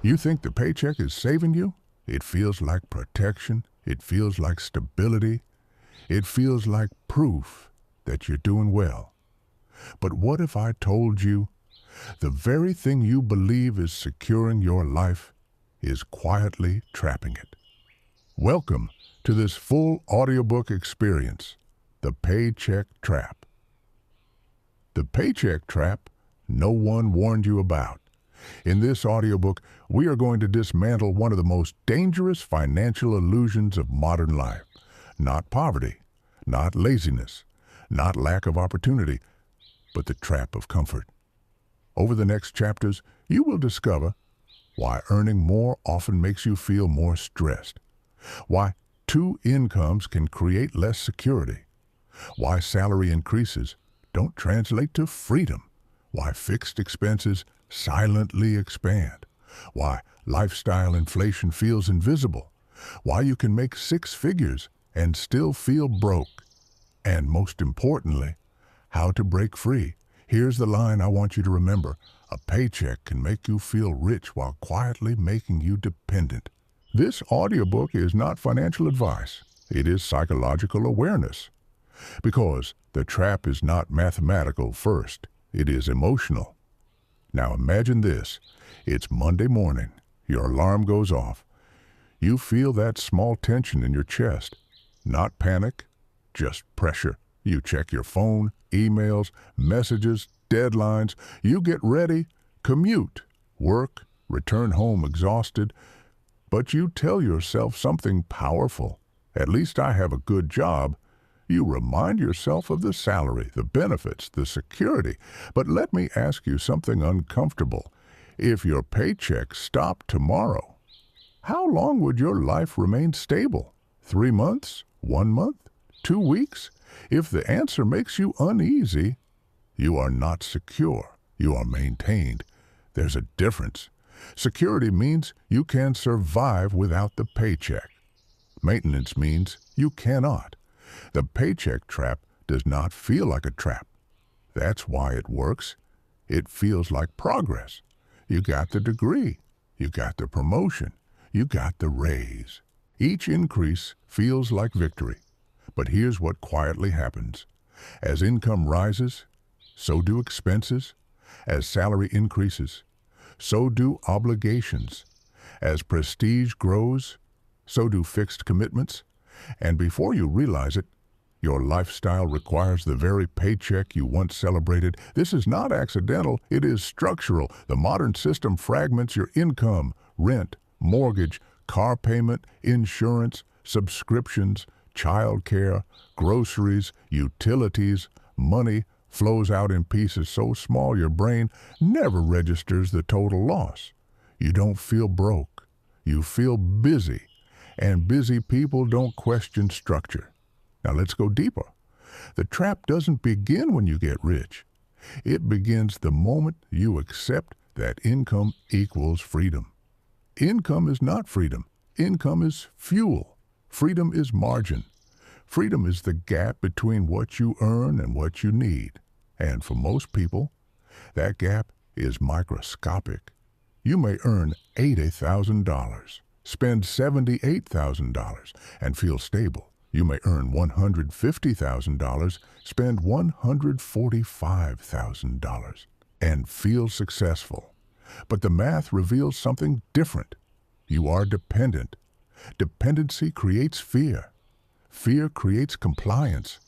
You think the paycheck is saving you? It feels like protection. It feels like stability. It feels like proof that you're doing well. But what if I told you the very thing you believe is securing your life is quietly trapping it? Welcome to this full audiobook experience, The Paycheck Trap. The Paycheck Trap no one warned you about. In this audiobook, we are going to dismantle one of the most dangerous financial illusions of modern life. Not poverty, not laziness, not lack of opportunity, but the trap of comfort. Over the next chapters, you will discover why earning more often makes you feel more stressed, why two incomes can create less security, why salary increases don't translate to freedom, why fixed expenses silently expand, why lifestyle inflation feels invisible, why you can make six figures and still feel broke, and most importantly, how to break free. Here's the line I want you to remember. A paycheck can make you feel rich while quietly making you dependent. This audiobook is not financial advice. It is psychological awareness. Because the trap is not mathematical first. It is emotional. Now imagine this. It's Monday morning. Your alarm goes off. You feel that small tension in your chest. Not panic, just pressure. You check your phone, emails, messages, deadlines. You get ready, commute, work, return home exhausted. But you tell yourself something powerful. At least I have a good job. You remind yourself of the salary, the benefits, the security. But let me ask you something uncomfortable. If your paycheck stopped tomorrow, how long would your life remain stable? 3 months? 1 month? 2 weeks? If the answer makes you uneasy, you are not secure. You are maintained. There's a difference. Security means you can survive without the paycheck. Maintenance means you cannot. The paycheck trap does not feel like a trap. That's why it works. It feels like progress. You got the degree. You got the promotion. You got the raise. Each increase feels like victory. But here's what quietly happens. As income rises, so do expenses. As salary increases, so do obligations. As prestige grows, so do fixed commitments. And before you realize it, your lifestyle requires the very paycheck you once celebrated. This is not accidental, it is structural. The modern system fragments your income, rent, mortgage, car payment, insurance, subscriptions, childcare, groceries, utilities. Money flows out in pieces so small your brain never registers the total loss. You don't feel broke. You feel busy. And busy people don't question structure. Now let's go deeper. The trap doesn't begin when you get rich. It begins the moment you accept that income equals freedom. Income is not freedom. Income is fuel. Freedom is margin. Freedom is the gap between what you earn and what you need. And for most people, that gap is microscopic. You may earn $80,000. Spend $78,000 and feel stable. You may earn $150,000, spend $145,000 and feel successful. But the math reveals something different. You are dependent. Dependency creates fear. Fear creates compliance.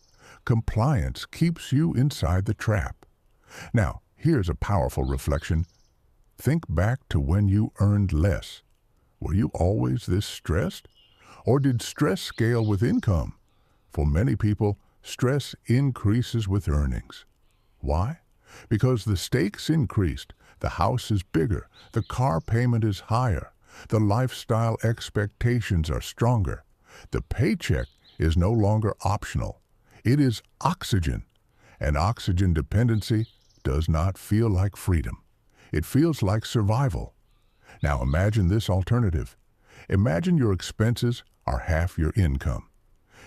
Compliance keeps you inside the trap. Now, here's a powerful reflection. Think back to when you earned less. Were you always this stressed? Or did stress scale with income? For many people, stress increases with earnings. Why? Because the stakes increased, the house is bigger, the car payment is higher, the lifestyle expectations are stronger. The paycheck is no longer optional. It is oxygen. And oxygen dependency does not feel like freedom. It feels like survival. Now imagine this alternative. Imagine your expenses are half your income.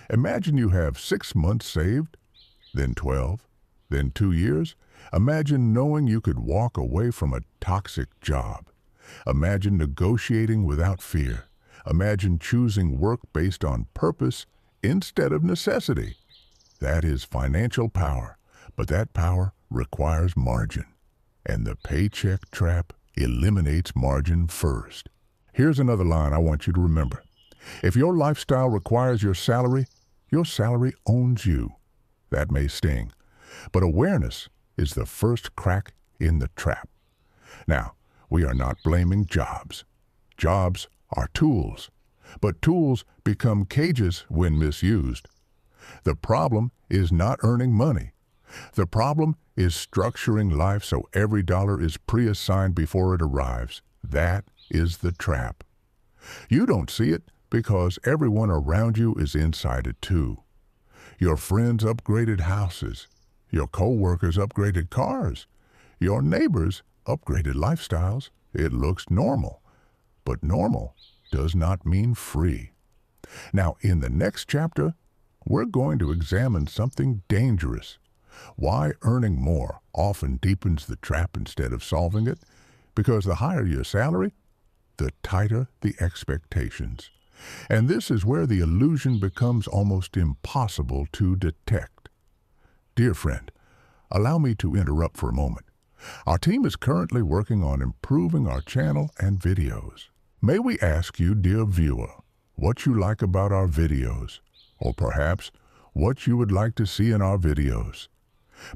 Imagine you have 6 months saved, then 12, then 2 years. Imagine knowing you could walk away from a toxic job. Imagine negotiating without fear. Imagine choosing work based on purpose instead of necessity. That is financial power, but that power requires margin. And the paycheck trap eliminates margin first. Here's another line I want you to remember. If your lifestyle requires your salary owns you. That may sting, but awareness is the first crack in the trap. Now, we are not blaming jobs. Jobs are tools, but tools become cages when misused. The problem is not earning money. The problem is structuring life so every dollar is pre-assigned before it arrives. That is the trap. You don't see it because everyone around you is inside it too. Your friends upgraded houses. Your co-workers upgraded cars. Your neighbors upgraded lifestyles. It looks normal, but normal does not mean free. Now, in the next chapter, we're going to examine something dangerous. Why earning more often deepens the trap instead of solving it. Because the higher your salary, the tighter the expectations. And this is where the illusion becomes almost impossible to detect. Dear friend, allow me to interrupt for a moment. Our team is currently working on improving our channel and videos. May we ask you, dear viewer, what you like about our videos, or perhaps what you would like to see in our videos.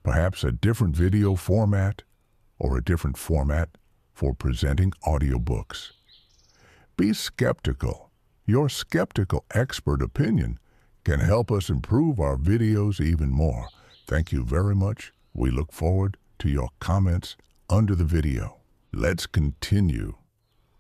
Perhaps a different video format, or a different format for presenting audiobooks. Be skeptical. Your skeptical expert opinion can help us improve our videos even more. Thank you very much. We look forward to your comments under the video. Let's continue.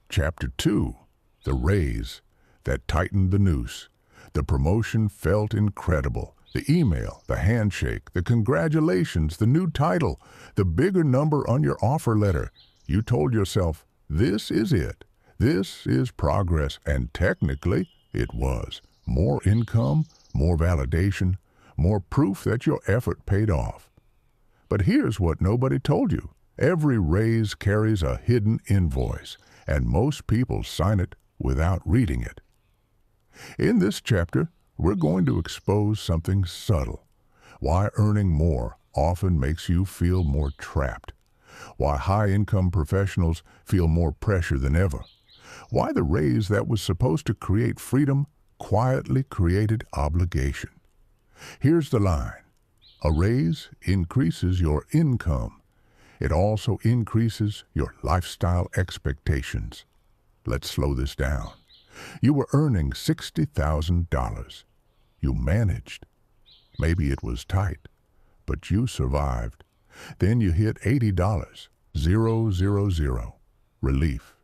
Chapter 2, The Raise That Tightened the Noose. The promotion felt incredible. The email, the handshake, the congratulations, the new title, the bigger number on your offer letter. You told yourself, this is it. This is progress, and technically it was. More income, more validation, more proof that your effort paid off. But here's what nobody told you. Every raise carries a hidden invoice, and most people sign it without reading it. In this chapter, we're going to expose something subtle. Why earning more often makes you feel more trapped. Why high-income professionals feel more pressure than ever. Why the raise that was supposed to create freedom quietly created obligation. Here's the line. A raise increases your income. It also increases your lifestyle expectations. Let's slow this down. You were earning $60,000. You managed. Maybe it was tight, but you survived. Then you hit $80, 000, relief.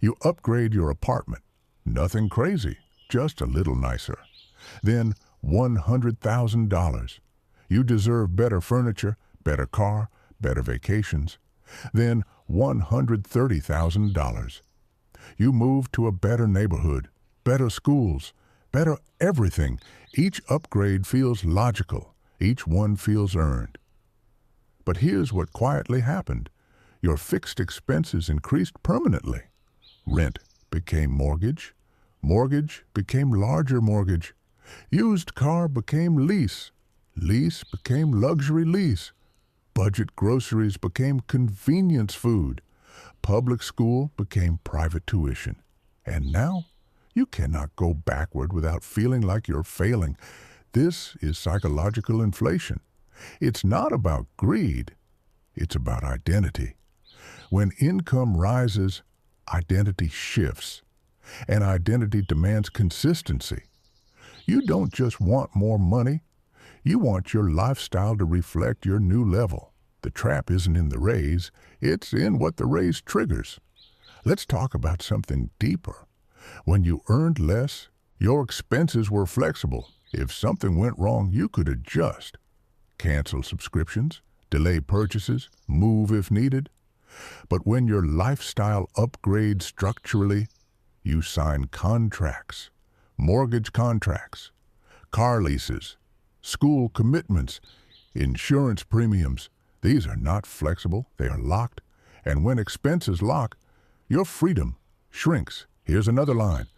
You upgrade your apartment. Nothing crazy, just a little nicer. Then $100,000. You deserve better furniture, better car, better vacations. Then $130,000. You move to a better neighborhood, better schools, better everything. Each upgrade feels logical. Each one feels earned. But here's what quietly happened. Your fixed expenses increased permanently. Rent became mortgage. Mortgage became larger mortgage. Used car became lease. Lease became luxury lease. Budget groceries became convenience food. Public school became private tuition. And now, you cannot go backward without feeling like you're failing. This is psychological inflation. It's not about greed. It's about identity. When income rises, identity shifts. And identity demands consistency. You don't just want more money. You want your lifestyle to reflect your new level. The trap isn't in the raise. It's in what the raise triggers. Let's talk about something deeper. When you earned less, your expenses were flexible. If something went wrong, you could adjust. Cancel subscriptions, delay purchases, move if needed. But when your lifestyle upgrades structurally, you sign contracts, mortgage contracts, car leases, school commitments, insurance premiums. These are not flexible, they are locked. And when expenses lock, Your freedom shrinks. Here's another line.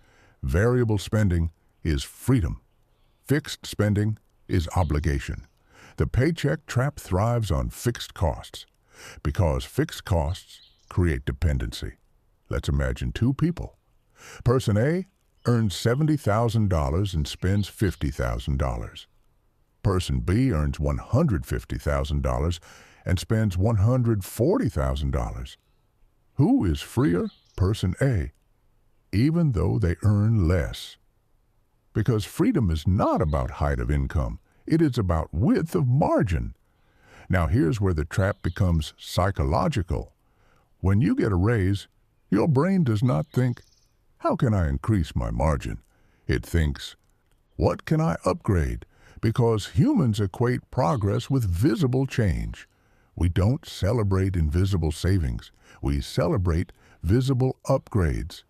Variable spending is freedom. Fixed spending is obligation. The paycheck trap thrives on fixed costs because fixed costs create dependency. Let's imagine two people. Person A earns $70,000 and spends $50,000. Person B earns $150,000 and spends $140,000. Who is freer? Person A, even though they earn less. Because freedom is not about height of income. It is about width of margin. Now here's where the trap becomes psychological. When you get a raise, your brain does not think, how can I increase my margin? It thinks, what can I upgrade? Because humans equate progress with visible change. We don't celebrate invisible savings. We celebrate visible upgrades.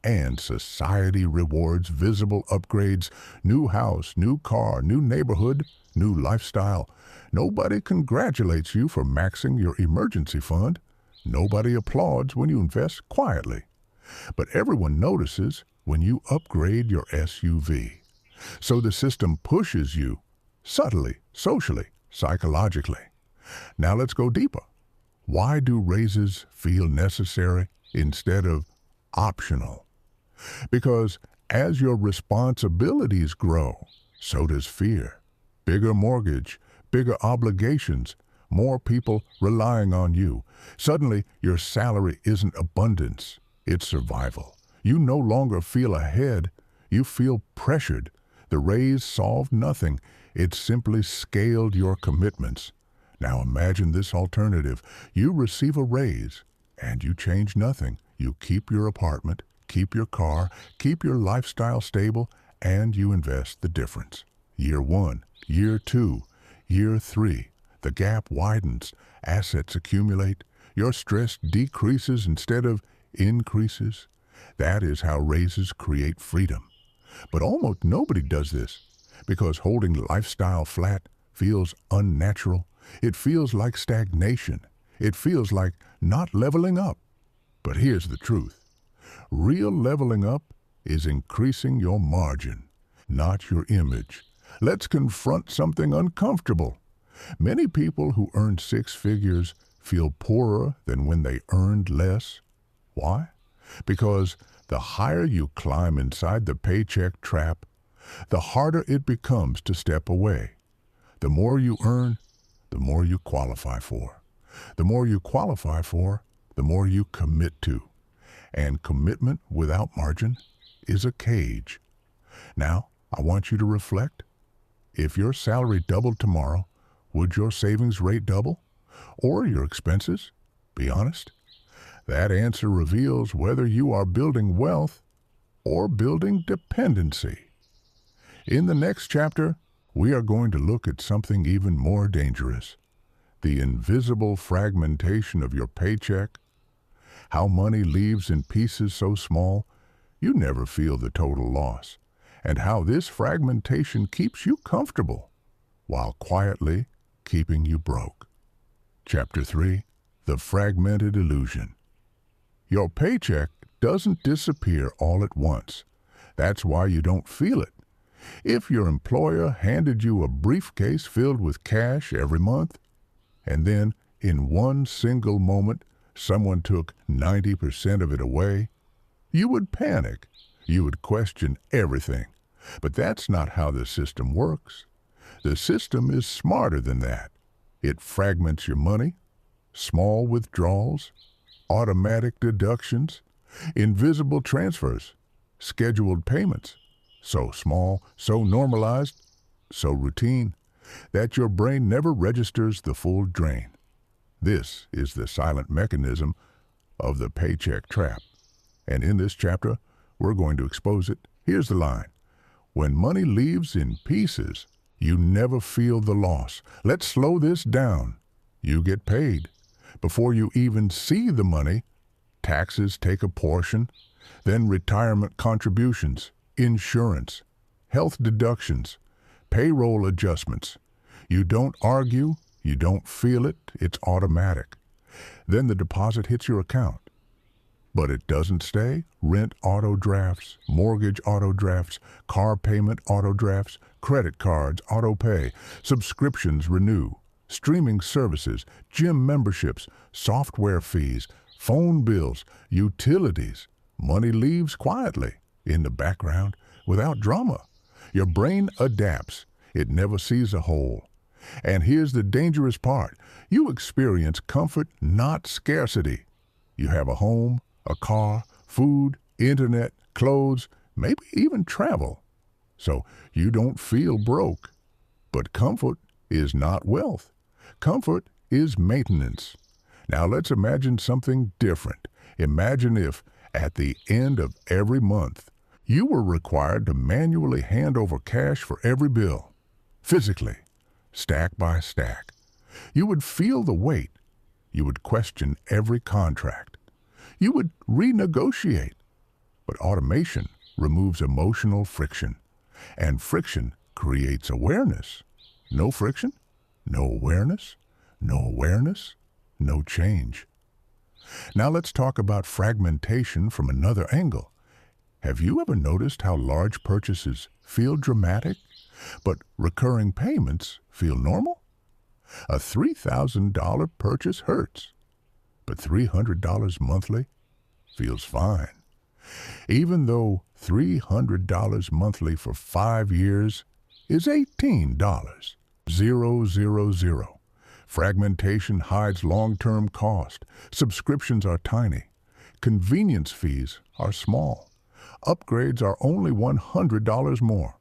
And society rewards visible upgrades, new house, new car, new neighborhood, new lifestyle. Nobody congratulates you for maxing your emergency fund. Nobody applauds when you invest quietly. But everyone notices when you upgrade your SUV. So the system pushes you, subtly, socially, psychologically. Now let's go deeper. Why do raises feel necessary instead of optional? Because as your responsibilities grow, so does fear. Bigger mortgage, bigger obligations, more people relying on you. Suddenly, your salary isn't abundance, it's survival. You no longer feel ahead, you feel pressured. The raise solved nothing, it simply scaled your commitments. Now imagine this alternative. You receive a raise, and you change nothing. You keep your apartment, keep your car, keep your lifestyle stable, and you invest the difference. Year 1, year 2, year 3, the gap widens, assets accumulate, your stress decreases instead of increases. That is how raises create freedom. But almost nobody does this because holding lifestyle flat feels unnatural. It feels like stagnation. It feels like not leveling up. But here's the truth. Real leveling up is increasing your margin, not your image. Let's confront something uncomfortable. Many people who earn six figures feel poorer than when they earned less. Why? Because the higher you climb inside the paycheck trap, the harder it becomes to step away. The more you earn, the more you qualify for. The more you qualify for, the more you commit to. And commitment without margin is a cage. Now, I want you to reflect. If your salary doubled tomorrow, would your savings rate double? Or your expenses? Be honest. That answer reveals whether you are building wealth or building dependency. In the next chapter, we are going to look at something even more dangerous. The invisible fragmentation of your paycheck. How money leaves in pieces so small, you never feel the total loss. And how this fragmentation keeps you comfortable, while quietly keeping you broke. Chapter 3, The Fragmented Illusion. Your paycheck doesn't disappear all at once. That's why you don't feel it. If your employer handed you a briefcase filled with cash every month, and then in one single moment someone took 90% of it away, you would panic. You would question everything. But that's not how the system works. The system is smarter than that. It fragments your money, small withdrawals, automatic deductions, invisible transfers, scheduled payments, so small, so normalized, so routine, that your brain never registers the full drain. This is the silent mechanism of the paycheck trap. And in this chapter, we're going to expose it. Here's the line. When money leaves in pieces, you never feel the loss. Let's slow this down. You get paid. Before you even see the money, taxes take a portion, then retirement contributions, insurance, health deductions, payroll adjustments. You don't argue, you don't feel it, it's automatic. Then the deposit hits your account. But it doesn't stay. Rent auto drafts, mortgage auto drafts, car payment auto drafts, credit cards auto pay, subscriptions renew, streaming services, gym memberships, software fees, phone bills, utilities. Money leaves quietly, in the background, without drama. Your brain adapts. It never sees a hole. And here's the dangerous part. You experience comfort, not scarcity. You have a home, a car, food, internet, clothes, maybe even travel. So you don't feel broke. But comfort is not wealth. Comfort is maintenance. Now let's imagine something different. Imagine if, at the end of every month, you were required to manually hand over cash for every bill, physically, stack by stack. You would feel the weight. You would question every contract. You would renegotiate. But automation removes emotional friction, and friction creates awareness. No friction, no awareness, no awareness, no change. Now let's talk about fragmentation from another angle. Have you ever noticed how large purchases feel dramatic, but recurring payments feel normal? A $3,000 purchase hurts, but $300 monthly feels fine. Even though $300 monthly for 5 years is $18. 000. Fragmentation hides long-term cost. Subscriptions are tiny. Convenience fees are small. Upgrades are only $100 more.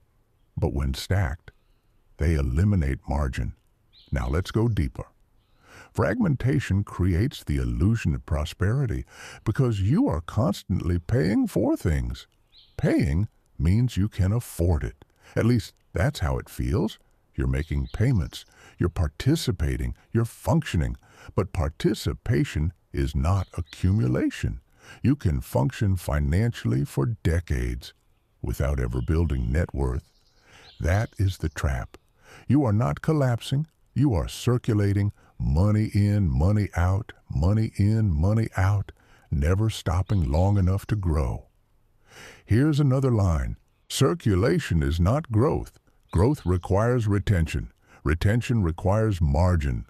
But when stacked, they eliminate margin. Now let's go deeper. Fragmentation creates the illusion of prosperity because you are constantly paying for things. Paying means you can afford it. At least that's how it feels. You're making payments. You're participating. You're functioning. But participation is not accumulation. You can function financially for decades without ever building net worth. That is the trap. You are not collapsing. You are circulating, money in, money out, money in, money out, never stopping long enough to grow. Here's another line. Circulation is not growth. Growth requires retention. Retention requires margin.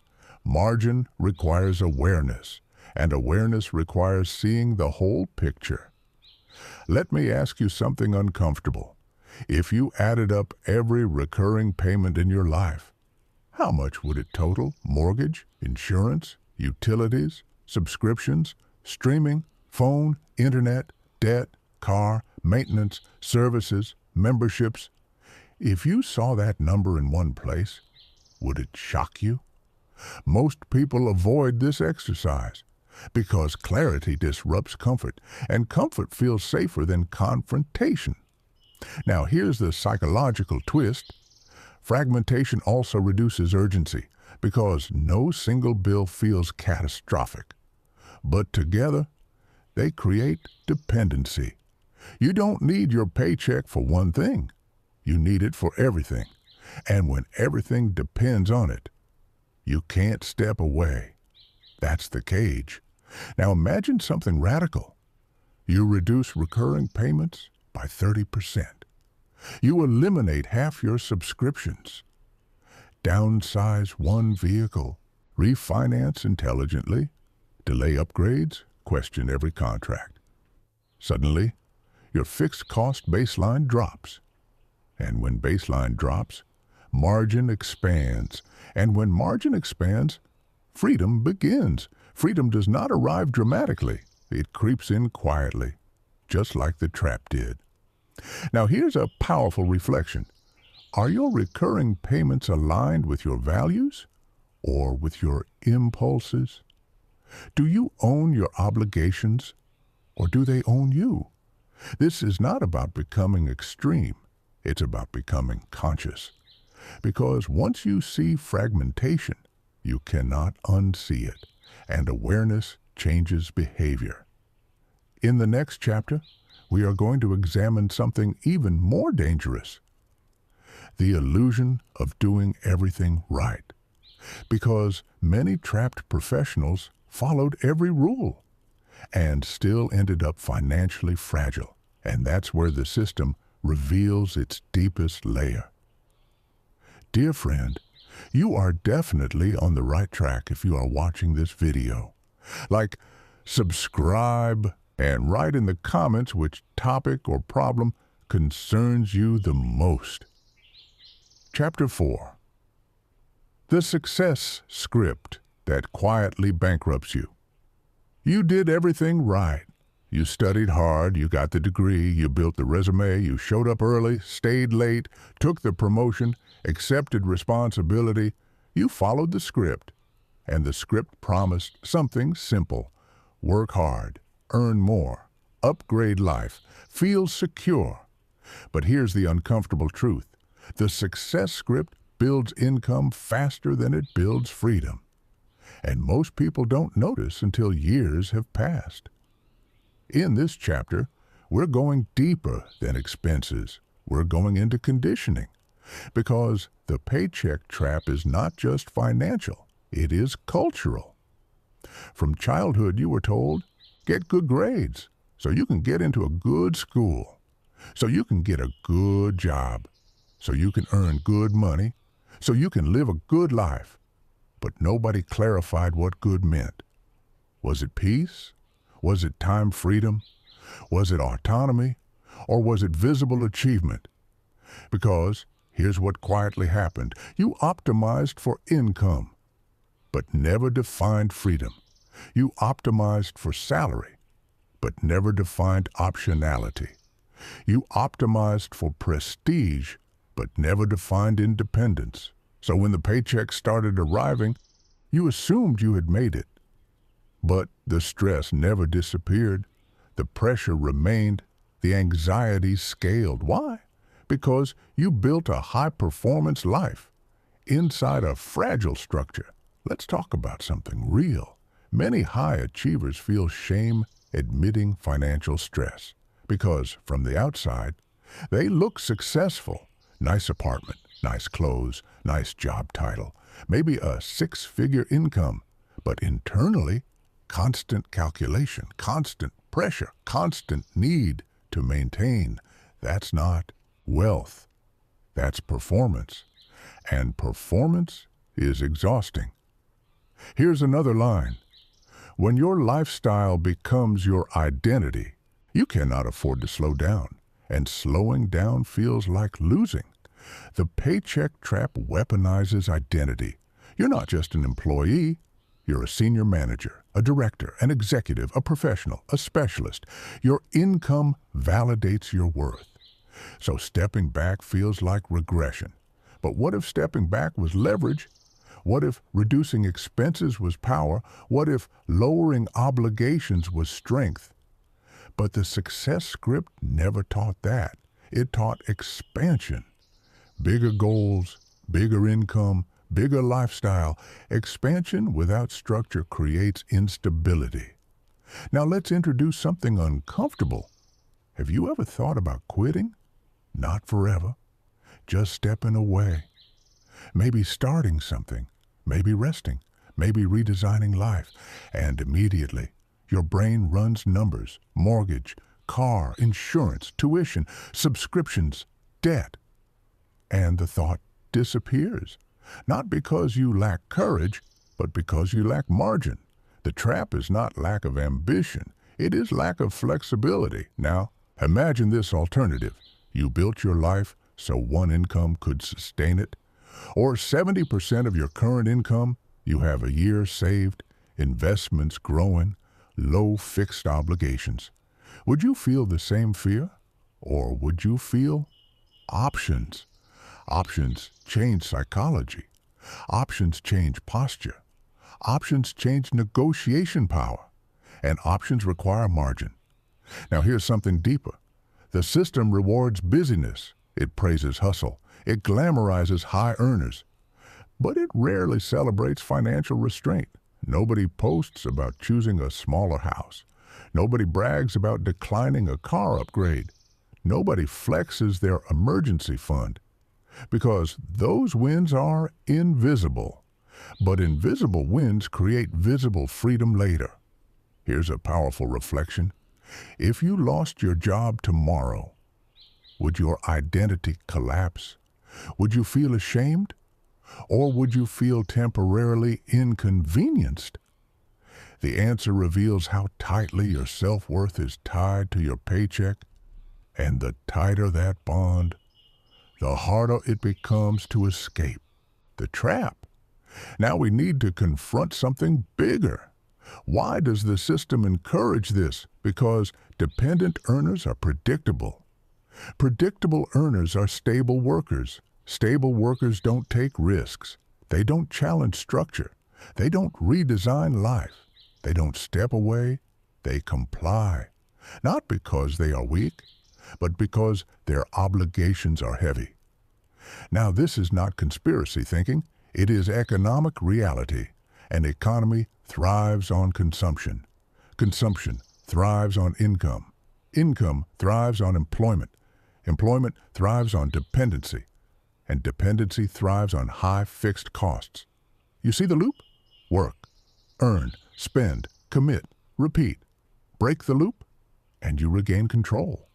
Margin requires awareness. And awareness requires seeing the whole picture. Let me ask you something uncomfortable. If you added up every recurring payment in your life, how much would it total? Mortgage, insurance, utilities, subscriptions, streaming, phone, internet, debt, car, maintenance, services, memberships. If you saw that number in one place, would it shock you? Most people avoid this exercise because clarity disrupts comfort, and comfort feels safer than confrontation. Now here's the psychological twist. Fragmentation also reduces urgency because no single bill feels catastrophic. But together, they create dependency. You don't need your paycheck for one thing. You need it for everything. And when everything depends on it, you can't step away. That's the cage. Now imagine something radical. You reduce recurring payments by 30%. You eliminate half your subscriptions. Downsize one vehicle. Refinance intelligently. Delay upgrades. Question every contract. Suddenly, your fixed cost baseline drops. And when baseline drops, margin expands. And when margin expands, freedom begins. Freedom does not arrive dramatically. It creeps in quietly, just like the trap did. Now here's a powerful reflection. Are your recurring payments aligned with your values or with your impulses? Do you own your obligations or do they own you? This is not about becoming extreme. It's about becoming conscious. Because once you see fragmentation, you cannot unsee it, and awareness changes behavior. In the next chapter, we are going to examine something even more dangerous. The illusion of doing everything right. Because many trapped professionals followed every rule. and still ended up financially fragile. And that's where the system reveals its deepest layer. Dear friend, you are definitely on the right track if you are watching this video. Like, subscribe, and write in the comments which topic or problem concerns you the most. Chapter 4. The Success Script That Quietly Bankrupts You. You did everything right. You studied hard, you got the degree, you built the resume, you showed up early, stayed late, took the promotion, accepted responsibility. You followed the script, and the script promised something simple. Work hard, earn more, upgrade life, feel secure. But here's the uncomfortable truth. The success script builds income faster than it builds freedom. And most people don't notice until years have passed. In this chapter, we're going deeper than expenses. We're going into conditioning. Because the paycheck trap is not just financial, it is cultural. From childhood, you were told, get good grades so you can get into a good school, so you can get a good job, so you can earn good money, so you can live a good life. But nobody clarified what good meant. Was it peace? Was it time freedom? Was it autonomy? Or was it visible achievement? Because here's what quietly happened. You optimized for income, but never defined freedom. You optimized for salary, but never defined optionality. You optimized for prestige, but never defined independence. So when the paycheck started arriving, you assumed you had made it. But the stress never disappeared. The pressure remained. The anxiety scaled. Why? Because you built a high-performance life inside a fragile structure. Let's talk about something real. Many high achievers feel shame admitting financial stress because from the outside, they look successful. Nice apartment, nice clothes, nice job title, maybe a six-figure income, but internally, constant calculation, constant pressure, constant need to maintain. That's not wealth. That's performance. And performance is exhausting. Here's another line. When your lifestyle becomes your identity, you cannot afford to slow down, and slowing down feels like losing. The paycheck trap weaponizes identity. You're not just an employee. You're a senior manager, a director, an executive, a professional, a specialist. Your income validates your worth. So stepping back feels like regression. But what if stepping back was leverage? What if reducing expenses was power? What if lowering obligations was strength? But the success script never taught that. It taught expansion. Bigger goals, bigger income, bigger lifestyle. Expansion without structure creates instability. Now let's introduce something uncomfortable. Have you ever thought about quitting? Not forever. Just stepping away. Maybe starting something. Maybe resting. Maybe redesigning life. And immediately, your brain runs numbers, mortgage, car, insurance, tuition, subscriptions, debt. And the thought disappears. Not because you lack courage, but because you lack margin. The trap is not lack of ambition. It is lack of flexibility. Now, imagine this alternative. You built your life so one income could sustain it. Or 70% of your current income, you have a year saved, investments growing, low fixed obligations. Would you feel the same fear? Or would you feel options? Options change psychology. Options change posture. Options change negotiation power. And options require margin. Now here's something deeper. The system rewards busyness. It praises hustle. It glamorizes high earners. But it rarely celebrates financial restraint. Nobody posts about choosing a smaller house. Nobody brags about declining a car upgrade. Nobody flexes their emergency fund. Because those wins are invisible. But invisible wins create visible freedom later. Here's a powerful reflection. If you lost your job tomorrow, would your identity collapse? Would you feel ashamed? Or would you feel temporarily inconvenienced? The answer reveals how tightly your self-worth is tied to your paycheck, and the tighter that bond, the harder it becomes to escape the trap. Now we need to confront something bigger. Why does the system encourage this? Because dependent earners are predictable. Predictable earners are stable workers. Stable workers don't take risks. They don't challenge structure. They don't redesign life. They don't step away. They comply. Not because they are weak, but because their obligations are heavy. Now, this is not conspiracy thinking. It is economic reality. An economy thrives on consumption. Consumption thrives on income. Income thrives on employment. Employment thrives on dependency. And dependency thrives on high fixed costs. You see the loop? Work, earn, spend, commit, repeat. Break the loop, and you regain control.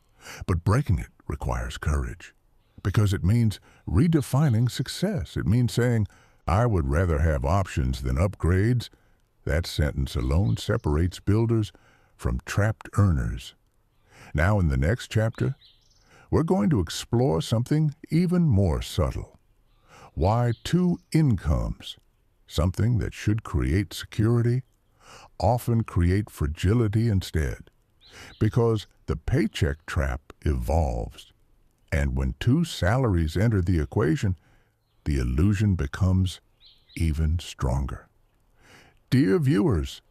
But breaking it requires courage, because it means redefining success. It means saying, I would rather have options than upgrades. That sentence alone separates builders from trapped earners. Now in the next chapter, we're going to explore something even more subtle. Why two incomes, something that should create security, often create fragility instead. Because the paycheck trap evolves. And when two salaries enter the equation, the illusion becomes even stronger. Dear viewers,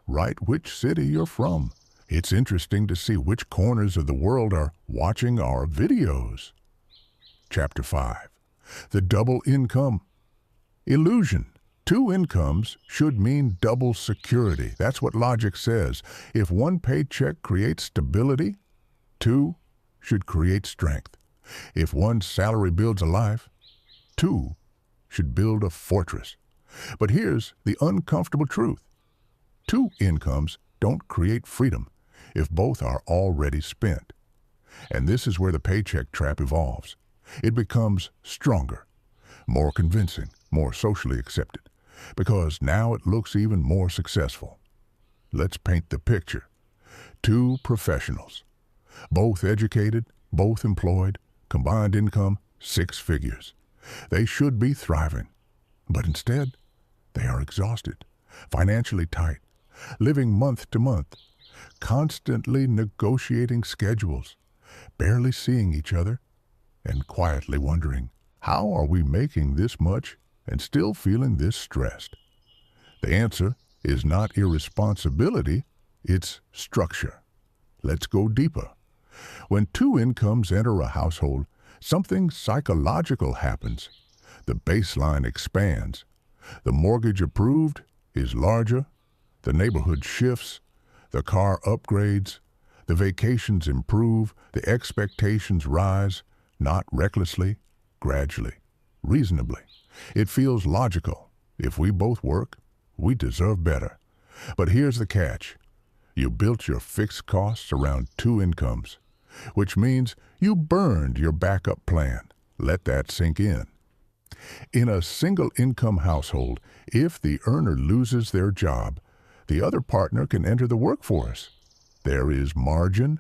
write which city you're from. It's interesting to see which corners of the world are watching our videos. Chapter 5. The double income. Illusion. Two incomes should mean double security. That's what logic says. If one paycheck creates stability, two should create strength. If one salary builds a life, two should build a fortress. But here's the uncomfortable truth. Two incomes don't create freedom if both are already spent. And this is where the paycheck trap evolves. It becomes stronger, more convincing, more socially accepted, because now it looks even more successful. Let's paint the picture. Two professionals, both educated, both employed, combined income 6 figures. They should be thriving, but instead, they are exhausted, financially tight, living month to month, constantly negotiating schedules, barely seeing each other, and quietly wondering, how are we making this much and still feeling this stressed? The answer is not irresponsibility, it's structure. Let's go deeper. When two incomes enter a household, something psychological happens. The baseline expands. The mortgage approved is larger. The neighborhood shifts. The car upgrades. The vacations improve. The expectations rise, not recklessly, gradually, reasonably. It feels logical. If we both work, we deserve better. But here's the catch. You built your fixed costs around two incomes, which means you burned your backup plan. Let that sink in. In a single income household, if the earner loses their job, the other partner can enter the workforce. There is margin.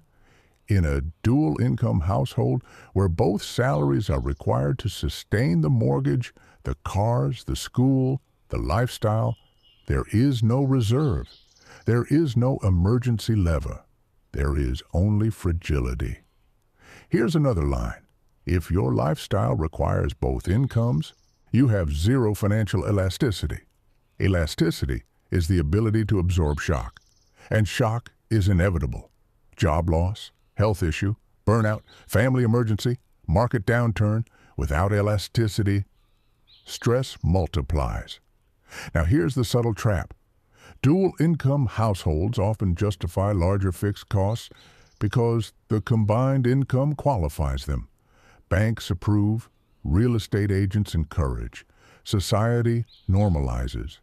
In a dual income household where both salaries are required to sustain the mortgage, the cars, the school, the lifestyle, there is no reserve. There is no emergency lever. There is only fragility. Here's another line. If your lifestyle requires both incomes, you have zero financial elasticity. Elasticity is the ability to absorb shock, and shock is inevitable. Job loss, health issue, burnout, family emergency, market downturn. Without elasticity, stress multiplies. Now here's the subtle trap. Dual income households often justify larger fixed costs because the combined income qualifies them. Banks approve, real estate agents encourage, society normalizes.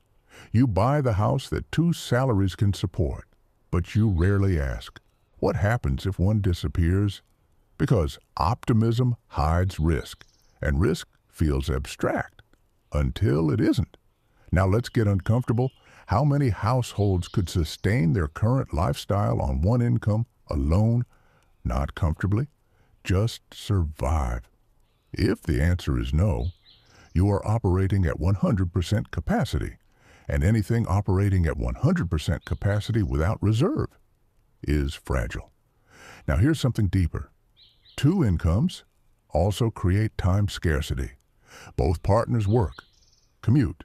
You buy the house that two salaries can support. But you rarely ask, what happens if one disappears? Because optimism hides risk, and risk feels abstract until it isn't. Now let's get uncomfortable. How many households could sustain their current lifestyle on one income alone? Not comfortably, just survive. If the answer is no, you are operating at 100% capacity, and anything operating at 100% capacity without reserve is fragile. Now here's something deeper. Two incomes also create time scarcity. Both partners work, commute,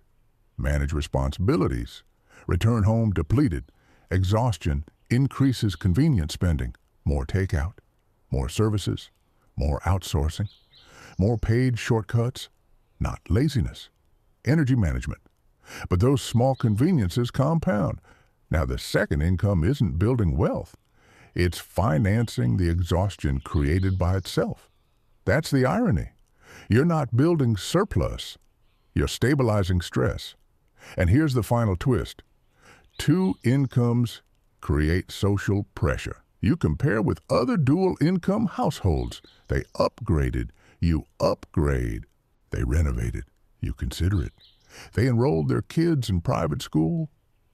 manage responsibilities, return home depleted. Exhaustion increases convenience spending, more takeout, more services, more outsourcing, more paid shortcuts, not laziness, energy management. But those small conveniences compound. Now the second income isn't building wealth. It's financing the exhaustion created by itself. That's the irony. You're not building surplus. You're stabilizing stress. And here's the final twist. Two incomes create social pressure. You compare with other dual income households. They upgraded. You upgrade. They renovated. You consider it. They enrolled their kids in private school.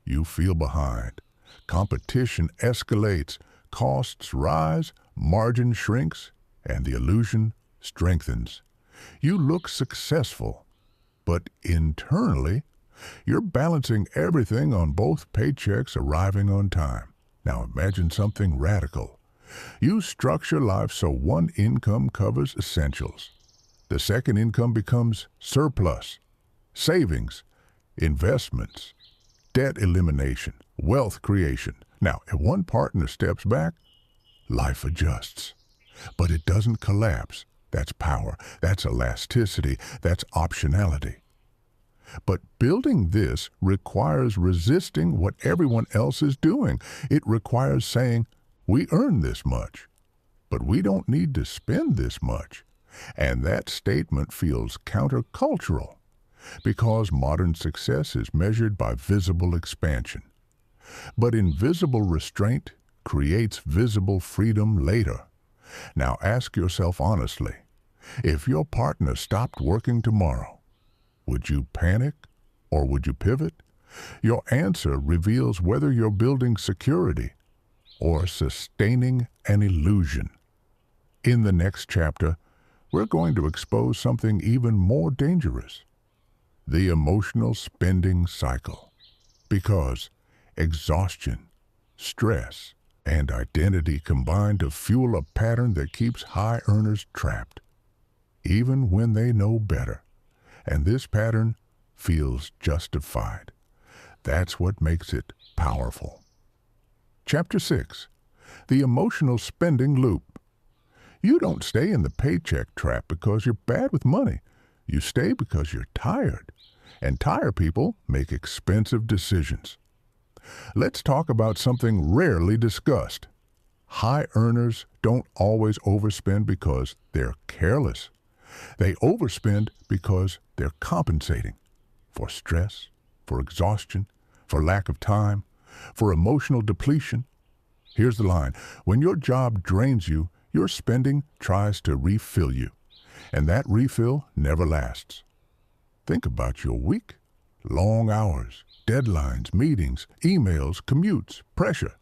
You feel behind. Competition escalates. Costs rise. Margin shrinks. And the illusion strengthens. You look successful. But internally, you're balancing everything on both paychecks arriving on time. Now imagine something radical. You structure life so one income covers essentials. The second income becomes surplus, savings, investments, debt elimination, wealth creation. Now, if one partner steps back, life adjusts. But it doesn't collapse. That's power. That's elasticity. That's optionality. But building this requires resisting what everyone else is doing. It requires saying, we earn this much, but we don't need to spend this much. And that statement feels countercultural because modern success is measured by visible expansion. But invisible restraint creates visible freedom later. Now ask yourself honestly, if your partner stopped working tomorrow, would you panic or would you pivot? Your answer reveals whether you're building security or sustaining an illusion. In the next chapter, we're going to expose something even more dangerous, the emotional spending cycle. Because exhaustion, stress, and identity combine to fuel a pattern that keeps high earners trapped, even when they know better. And this pattern feels justified. That's what makes it powerful. Chapter 6. The Emotional Spending Loop. You don't stay in the paycheck trap because you're bad with money. You stay because you're tired. And tired people make expensive decisions. Let's talk about something rarely discussed. High earners don't always overspend because they're careless. They overspend because they're compensating for stress, for exhaustion, for lack of time, for emotional depletion. Here's the line. When your job drains you, your spending tries to refill you, and that refill never lasts. Think about your week. Long hours, deadlines, meetings, emails, commutes, pressure.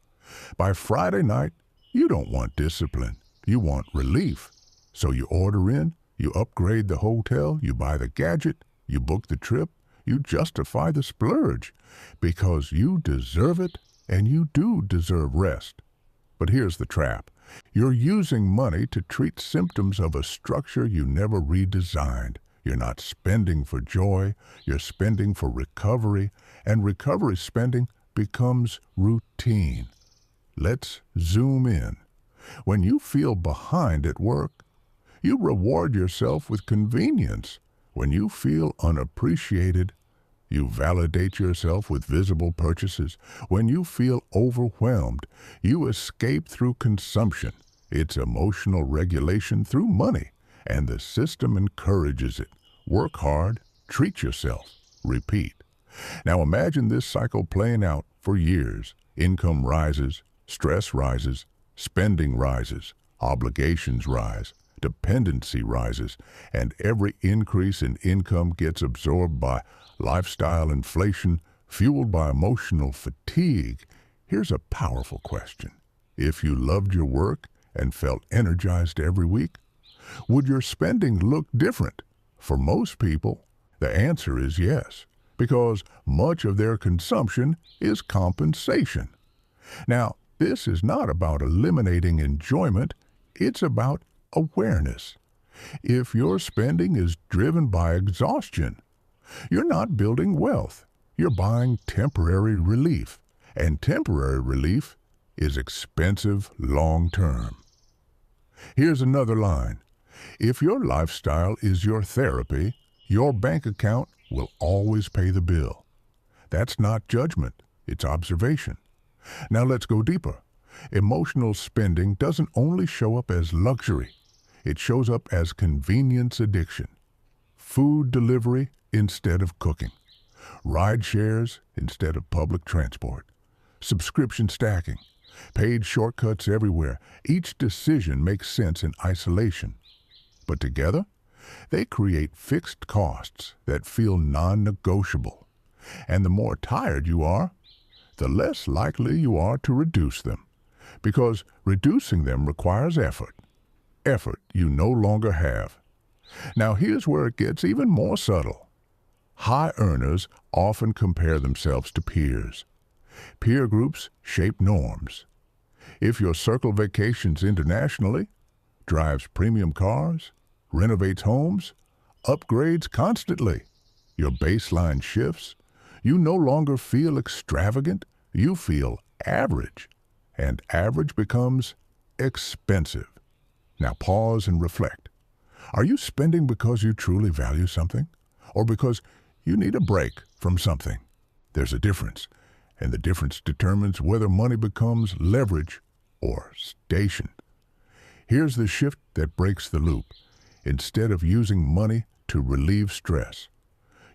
By Friday night, you don't want discipline. You want relief. So you order in, you upgrade the hotel, you buy the gadget, you book the trip, you justify the splurge because you deserve it and you do deserve rest. But here's the trap. You're using money to treat symptoms of a structure you never redesigned. You're not spending for joy, you're spending for recovery, and recovery spending becomes routine. Let's zoom in. When you feel behind at work, you reward yourself with convenience. When you feel unappreciated, you validate yourself with visible purchases. When you feel overwhelmed, you escape through consumption. It's emotional regulation through money, and the system encourages it. Work hard, treat yourself, repeat. Now imagine this cycle playing out for years. Income rises, stress rises, spending rises, obligations rise, dependency rises, and every increase in income gets absorbed by lifestyle inflation, fueled by emotional fatigue. Here's a powerful question. If you loved your work and felt energized every week, would your spending look different? For most people, the answer is yes, because much of their consumption is compensation. Now, this is not about eliminating enjoyment, it's about awareness. If your spending is driven by exhaustion, you're not building wealth, you're buying temporary relief, and temporary relief is expensive long-term. Here's another line. If your lifestyle is your therapy, your bank account will always pay the bill. That's not judgment, it's observation. Now let's go deeper. Emotional spending doesn't only show up as luxury, it shows up as convenience addiction. Food delivery instead of cooking, ride shares instead of public transport, subscription stacking, paid shortcuts everywhere. Each decision makes sense in isolation, but together, they create fixed costs that feel non-negotiable. And the more tired you are, the less likely you are to reduce them, because reducing them requires effort. Effort you no longer have. Now here's where it gets even more subtle. High earners often compare themselves to peers. Peer groups shape norms. If your circle vacations internationally, drives premium cars, renovates homes, upgrades constantly, your baseline shifts, you no longer feel extravagant, you feel average, and average becomes expensive. Now pause and reflect. Are you spending because you truly value something, or because you need a break from something? There's a difference, and the difference determines whether money becomes leverage or station. Here's the shift that breaks the loop. Instead of using money to relieve stress,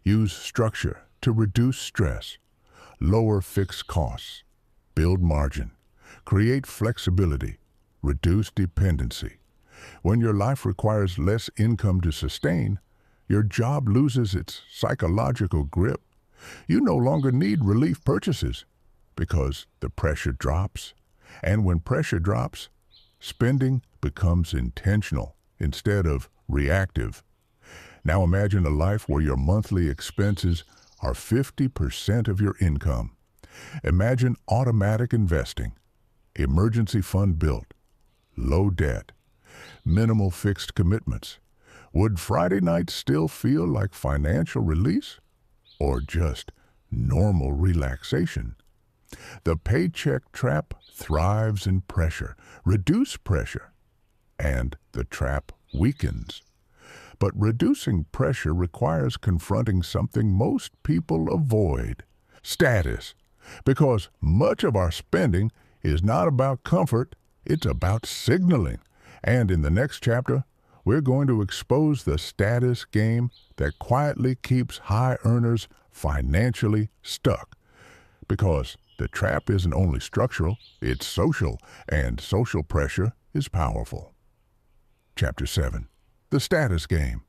use structure to reduce stress, lower fixed costs, build margin, create flexibility, reduce dependency. When your life requires less income to sustain, your job loses its psychological grip. You no longer need relief purchases because the pressure drops. And when pressure drops, spending becomes intentional instead of reactive. Now imagine a life where your monthly expenses are 50% of your income. Imagine automatic investing, emergency fund built, low debt, minimal fixed commitments. Would Friday night still feel like financial release or just normal relaxation? The paycheck trap thrives in pressure. Reduce pressure, and the trap weakens. But reducing pressure requires confronting something most people avoid: status. Because much of our spending is not about comfort, it's about signaling. And in the next chapter, we're going to expose the status game that quietly keeps high earners financially stuck. Because the trap isn't only structural, it's social, and social pressure is powerful. Chapter 7. The status game.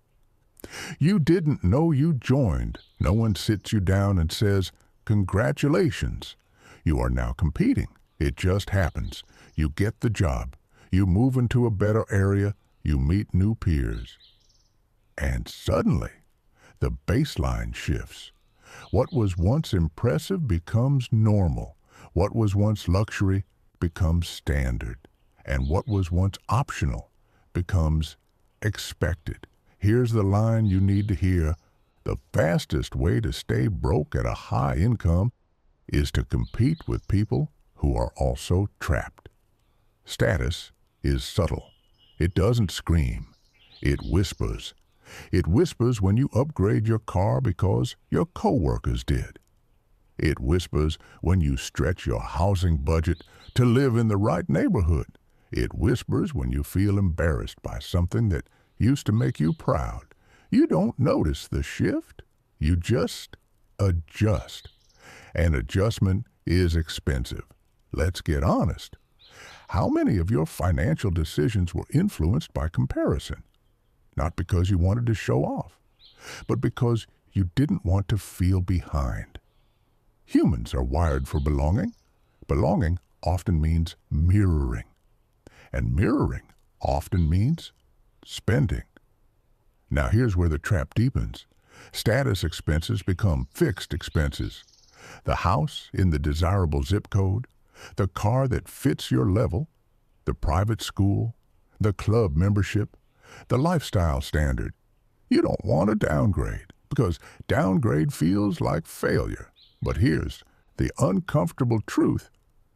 You didn't know you joined. No one sits you down and says, "Congratulations. You are now competing." It just happens. You get the job. You move into a better area. You meet new peers. And suddenly, the baseline shifts. What was once impressive becomes normal. What was once luxury becomes standard. And what was once optional becomes expected. Here's the line you need to hear. The fastest way to stay broke at a high income is to compete with people who are also trapped. Status is subtle. It doesn't scream. It whispers. It whispers when you upgrade your car because your coworkers did. It whispers when you stretch your housing budget to live in the right neighborhood. It whispers when you feel embarrassed by something that used to make you proud. You don't notice the shift. You just adjust. And adjustment is expensive. Let's get honest. How many of your financial decisions were influenced by comparison? Not because you wanted to show off, but because you didn't want to feel behind. Humans are wired for belonging. Belonging often means mirroring, and mirroring often means spending. Now here's where the trap deepens. Status expenses become fixed expenses. The house in the desirable zip code, the car that fits your level, the private school, the club membership, the lifestyle standard. You don't want to downgrade because downgrade feels like failure. But here's the uncomfortable truth.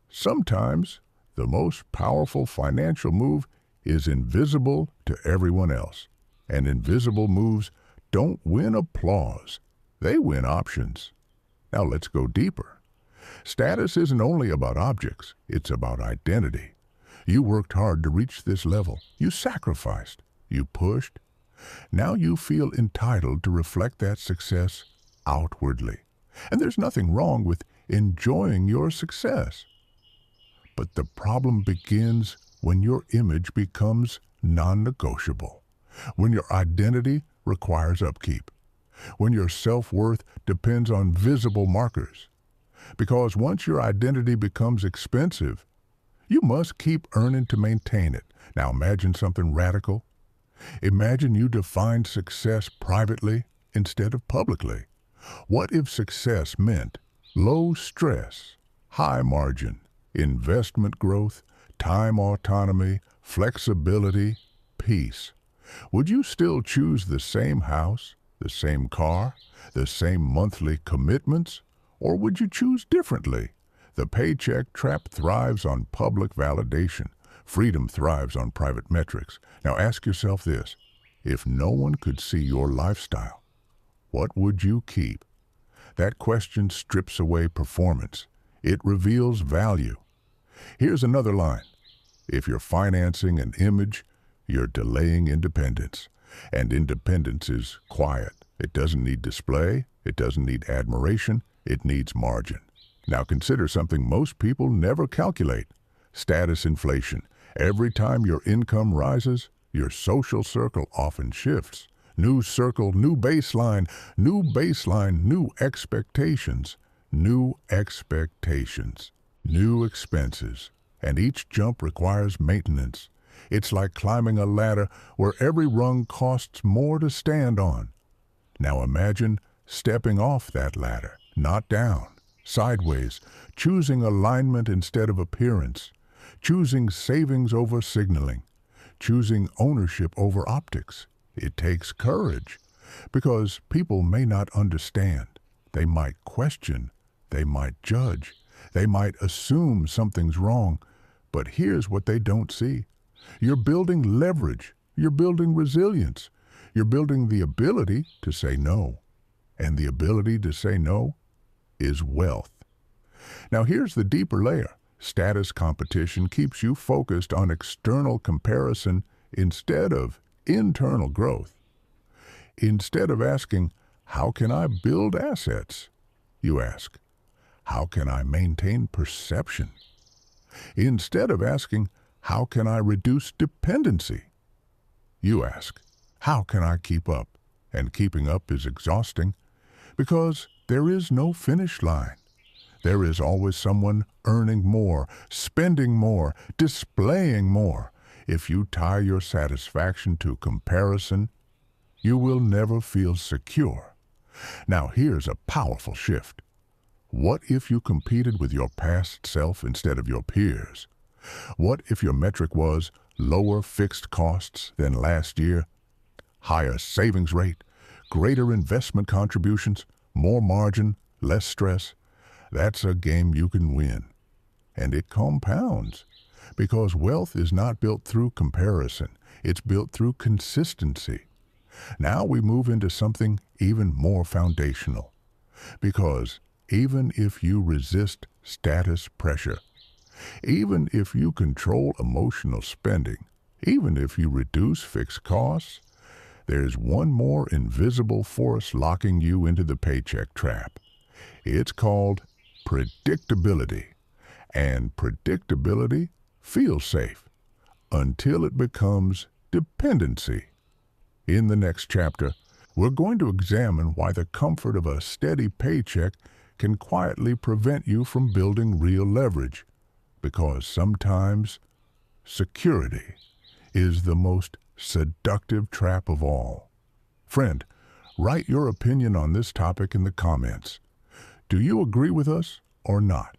Sometimes the most powerful financial move is invisible to everyone else. And invisible moves don't win applause. They win options. Now let's go deeper. Status isn't only about objects, it's about identity. You worked hard to reach this level. You sacrificed. You pushed. Now you feel entitled to reflect that success outwardly. And there's nothing wrong with enjoying your success. But the problem begins when your image becomes non-negotiable, when your identity requires upkeep, when your self-worth depends on visible markers. Because once your identity becomes expensive, you must keep earning to maintain it. Now imagine something radical. Imagine you define success privately instead of publicly. What if success meant low stress, high margin, investment growth, time autonomy, flexibility, peace? Would you still choose the same house, the same car, the same monthly commitments, or would you choose differently? The paycheck trap thrives on public validation. Freedom thrives on private metrics. Now ask yourself this. If no one could see your lifestyle, what would you keep? That question strips away performance. It reveals value. Here's another line. If you're financing an image, you're delaying independence. And independence is quiet. It doesn't need display. It doesn't need admiration. It needs margin. Now consider something most people never calculate. Status inflation. Every time your income rises, your social circle often shifts. New circle, new baseline, new expectations, new expenses. And each jump requires maintenance. It's like climbing a ladder where every rung costs more to stand on. Now imagine stepping off that ladder, not down, sideways, choosing alignment instead of appearance, choosing savings over signaling, choosing ownership over optics. It takes courage because people may not understand. They might question, they might judge, they might assume something's wrong. But here's what they don't see. You're building leverage. You're building resilience. You're building the ability to say no. And the ability to say no is wealth. Now here's the deeper layer. Status competition keeps you focused on external comparison instead of internal growth. Instead of asking, how can I build assets? You ask, how can I maintain perception? Instead of asking, how can I reduce dependency? You ask, how can I keep up? And keeping up is exhausting because there is no finish line. There is always someone earning more, spending more, displaying more. If you tie your satisfaction to comparison, you will never feel secure. Now here's a powerful shift. What if you competed with your past self instead of your peers? What if your metric was lower fixed costs than last year, higher savings rate, greater investment contributions, more margin, less stress? That's a game you can win. And it compounds because wealth is not built through comparison. It's built through consistency. Now we move into something even more foundational because even if you resist status pressure, even if you control emotional spending, even if you reduce fixed costs, there's one more invisible force locking you into the paycheck trap. It's called predictability. And predictability feels safe until it becomes dependency. In the next chapter, we're going to examine why the comfort of a steady paycheck can quietly prevent you from building real leverage, because sometimes security is the most seductive trap of all. Friend, write your opinion on this topic in the comments. Do you agree with us or not?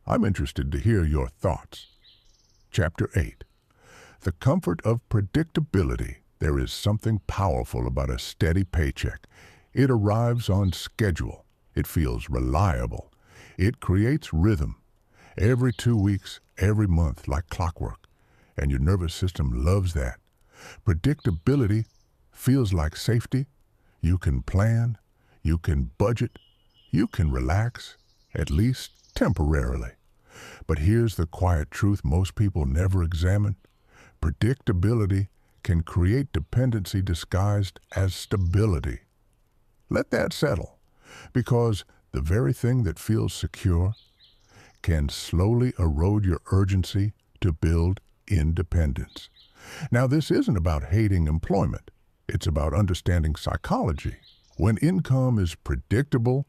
I'm interested to hear your thoughts. Chapter 8. The comfort of predictability. There is something powerful about a steady paycheck. It arrives on schedule. It feels reliable. It creates rhythm. Every 2 weeks, every month, like clockwork. And your nervous system loves that. Predictability feels like safety. You can plan. You can budget. You can relax, at least temporarily. But here's the quiet truth most people never examine. Predictability can create dependency disguised as stability. Let that settle, because the very thing that feels secure can slowly erode your urgency to build independence. Now, this isn't about hating employment. It's about understanding psychology. When income is predictable,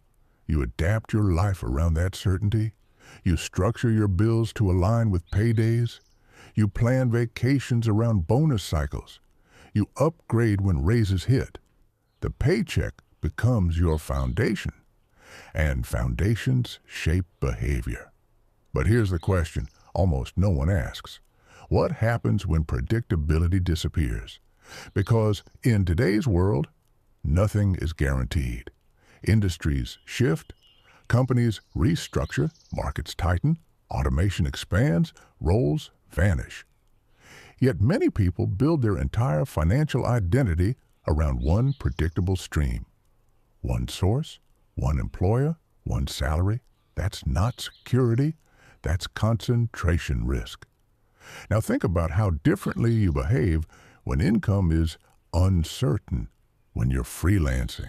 you adapt your life around that certainty. You structure your bills to align with paydays. You plan vacations around bonus cycles. You upgrade when raises hit. The paycheck becomes your foundation, and foundations shape behavior. But here's the question almost no one asks. What happens when predictability disappears? Because in today's world, nothing is guaranteed. Industries shift, companies restructure, markets tighten, automation expands, roles vanish. Yet many people build their entire financial identity around one predictable stream. One source, one employer, one salary. That's not security, that's concentration risk. Now think about how differently you behave when income is uncertain, when you're freelancing,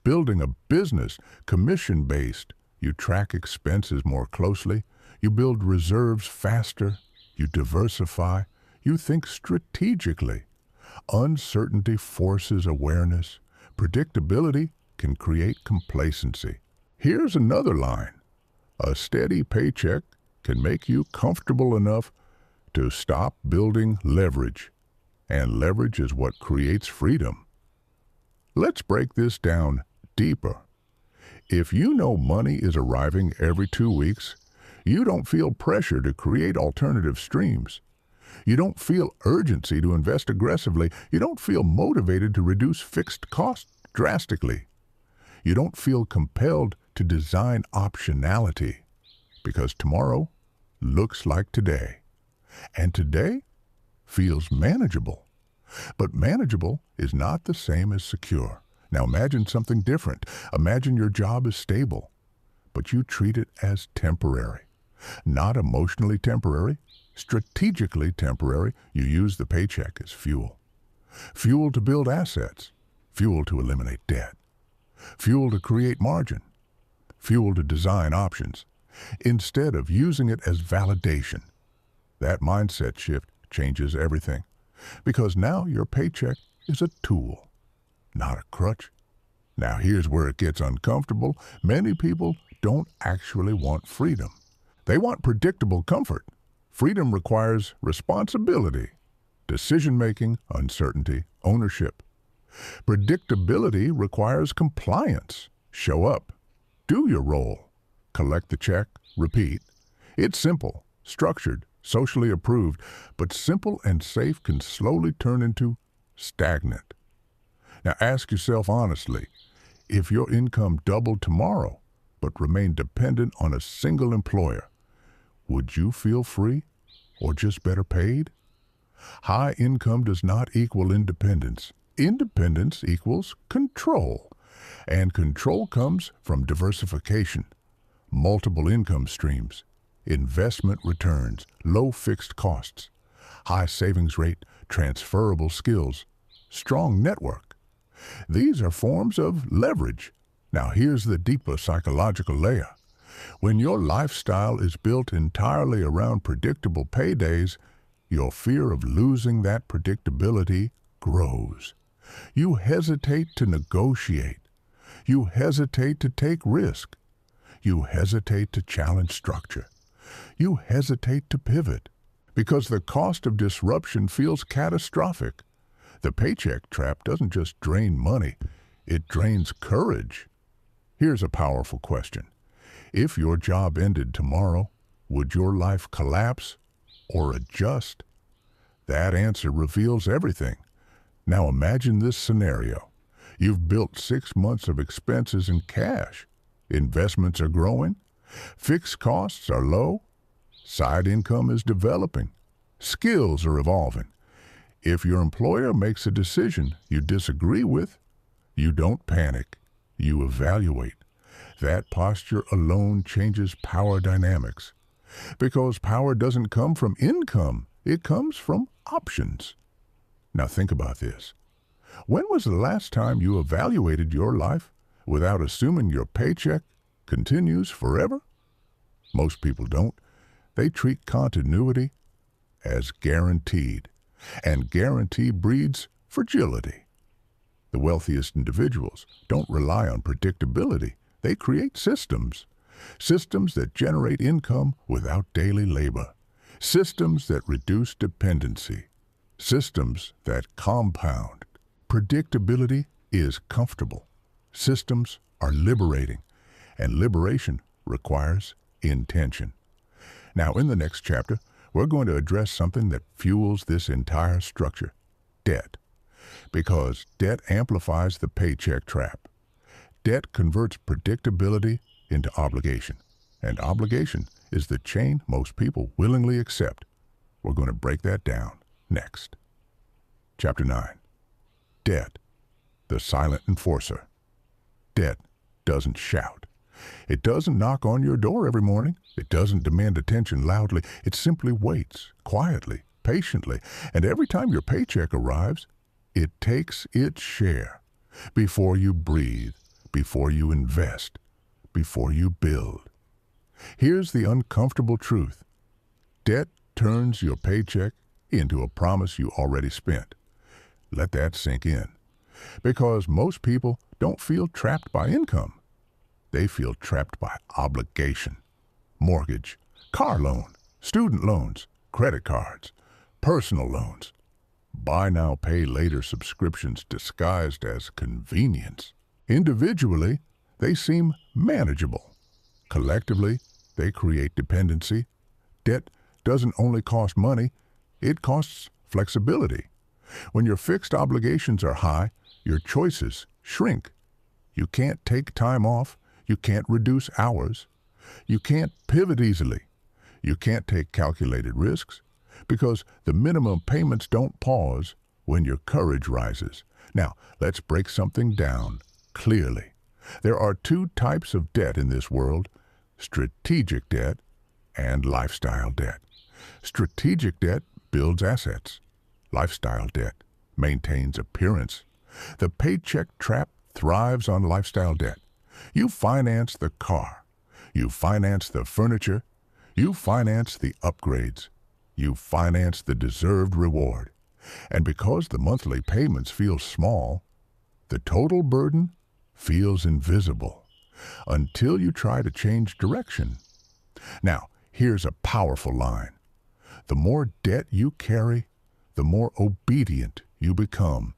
building a business, commission-based. You track expenses more closely, you build reserves faster, you diversify, you think strategically. Uncertainty forces awareness. Predictability can create complacency. Here's another line. A steady paycheck can make you comfortable enough to stop building leverage. And leverage is what creates freedom. Let's break this down deeper. If you know money is arriving every 2 weeks, you don't feel pressure to create alternative streams. You don't feel urgency to invest aggressively. You don't feel motivated to reduce fixed costs drastically. You don't feel compelled to design optionality, because tomorrow looks like today. And today feels manageable. But manageable is not the same as secure. Now imagine something different. Imagine your job is stable, but you treat it as temporary. Not emotionally temporary, strategically temporary. You use the paycheck as fuel. Fuel to build assets. Fuel to eliminate debt. Fuel to create margin. Fuel to design options, instead of using it as validation. That mindset shift changes everything, because now your paycheck is a tool, not a crutch. Now here's where it gets uncomfortable. Many people don't actually want freedom. They want predictable comfort. Freedom requires responsibility, decision-making, uncertainty, ownership. Predictability requires compliance. Show up, do your role, collect the check, repeat. It's simple, structured, socially approved, but simple and safe can slowly turn into stagnant. Now ask yourself honestly, if your income doubled tomorrow but remained dependent on a single employer, would you feel free or just better paid? High income does not equal independence. Independence equals control, and control comes from diversification, multiple income streams, investment returns, low fixed costs, high savings rate, transferable skills, strong network. These are forms of leverage. Now here's the deeper psychological layer. When your lifestyle is built entirely around predictable paydays, your fear of losing that predictability grows. You hesitate to negotiate. You hesitate to take risk. You hesitate to challenge structure. You hesitate to pivot because the cost of disruption feels catastrophic. The paycheck trap doesn't just drain money, it drains courage. Here's a powerful question. If your job ended tomorrow, would your life collapse or adjust? That answer reveals everything. Now imagine this scenario. You've built 6 months of expenses in cash. Investments are growing. Fixed costs are low. Side income is developing. Skills are evolving. If your employer makes a decision you disagree with, you don't panic. You evaluate. That posture alone changes power dynamics. Because power doesn't come from income, it comes from options. Now think about this. When was the last time you evaluated your life without assuming your paycheck continues forever? Most people don't. They treat continuity as guaranteed, and guarantee breeds fragility. The wealthiest individuals don't rely on predictability. They create systems. Systems that generate income without daily labor. Systems that reduce dependency. Systems that compound. Predictability is comfortable. Systems are liberating, and liberation requires intention. Now, in the next chapter, we're going to address something that fuels this entire structure, debt. Because debt amplifies the paycheck trap. Debt converts predictability into obligation, and obligation is the chain most people willingly accept. We're going to break that down next. Chapter 9. Debt, the silent enforcer. Debt doesn't shout. It doesn't knock on your door every morning. It doesn't demand attention loudly. It simply waits, quietly, patiently, and every time your paycheck arrives, it takes its share. Before you breathe, before you invest, before you build. Here's the uncomfortable truth. Debt turns your paycheck into a promise you already spent. Let that sink in. Because most people don't feel trapped by income. They feel trapped by obligation. Mortgage, car loan, student loans, credit cards, personal loans. Buy now, pay later subscriptions disguised as convenience. Individually, they seem manageable. Collectively, they create dependency. Debt doesn't only cost money, it costs flexibility. When your fixed obligations are high, your choices shrink. You can't take time off. You can't reduce hours. You can't pivot easily. You can't take calculated risks because the minimum payments don't pause when your courage rises. Now, let's break something down clearly. There are two types of debt in this world: strategic debt and lifestyle debt. Strategic debt builds assets. Lifestyle debt maintains appearance. The paycheck trap thrives on lifestyle debt. You finance the car. You finance the furniture. You finance the upgrades. You finance the deserved reward. And because the monthly payments feel small, the total burden feels invisible until you try to change direction. Now, here's a powerful line. The more debt you carry, the more obedient you become.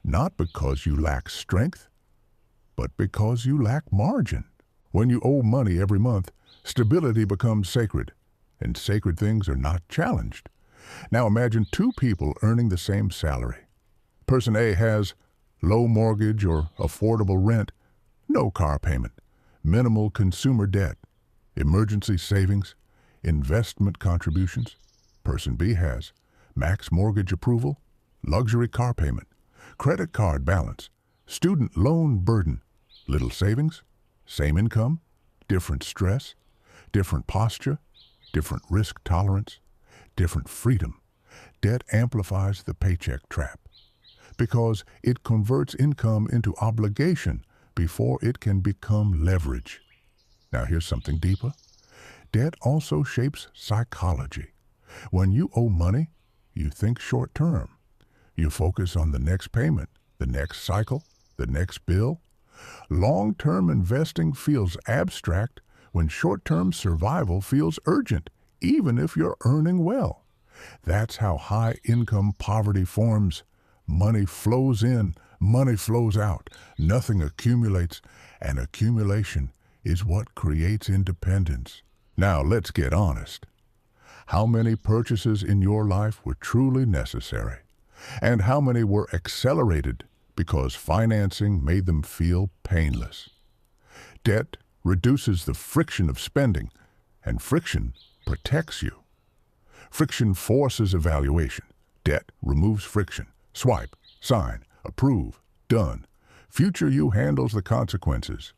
Not because you lack strength, but because you lack margin. When you owe money every month, stability becomes sacred, and sacred things are not challenged. Now imagine two people earning the same salary. Person A has low mortgage or affordable rent, no car payment, minimal consumer debt, emergency savings, investment contributions. Person B has max mortgage approval, luxury car payment, credit card balance, student loan burden, little savings, same income, different stress, different posture, different risk tolerance, different freedom. Debt amplifies the paycheck trap because it converts income into obligation before it can become leverage. Now here's something deeper. Debt also shapes psychology. When you owe money, you think short term. You focus on the next payment, the next cycle, the next bill. Long-term investing feels abstract when short-term survival feels urgent, even if you're earning well. That's how high-income poverty forms. Money flows in, money flows out. Nothing accumulates, and accumulation is what creates independence. Now let's get honest. How many purchases in your life were truly necessary? And how many were accelerated because financing made them feel painless? Debt reduces the friction of spending, and friction protects you. Friction forces evaluation. Debt removes friction. Swipe, sign, approve, done. Future you handles the consequences.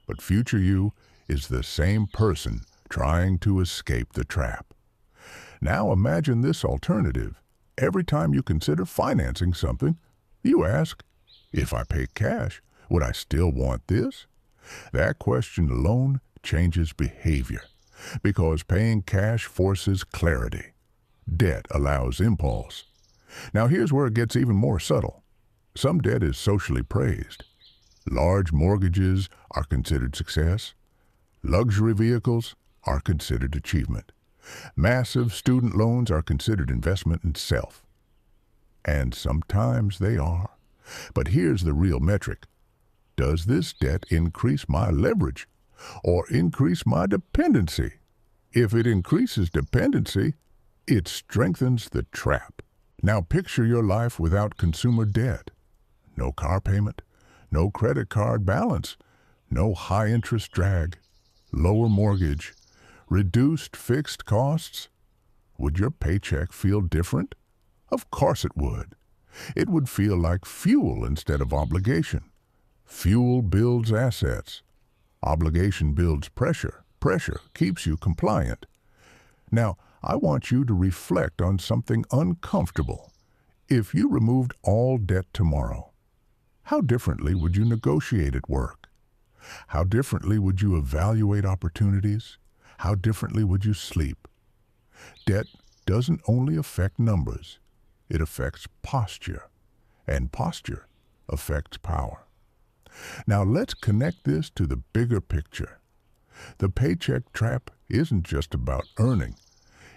But future you is the same person trying to escape the trap. Now imagine this alternative. Every time you consider financing something, you ask, if I pay cash, would I still want this? That question alone changes behavior, because paying cash forces clarity. Debt allows impulse. Now here's where it gets even more subtle. Some debt is socially praised. Large mortgages are considered success. Luxury vehicles are considered achievement. Massive student loans are considered investment in self. And sometimes they are. But here's the real metric. Does this debt increase my leverage or increase my dependency? If it increases dependency, it strengthens the trap. Now picture your life without consumer debt. No car payment, no credit card balance, no high-interest drag, lower mortgage, reduced fixed costs. Would your paycheck feel different? Of course it would. It would feel like fuel instead of obligation. Fuel builds assets. Obligation builds pressure. Pressure keeps you compliant. Now, I want you to reflect on something uncomfortable. If you removed all debt tomorrow, how differently would you negotiate at work? How differently would you evaluate opportunities? How differently would you sleep? Debt doesn't only affect numbers, it affects posture, and posture affects power. Now let's connect this to the bigger picture. The paycheck trap isn't just about earning.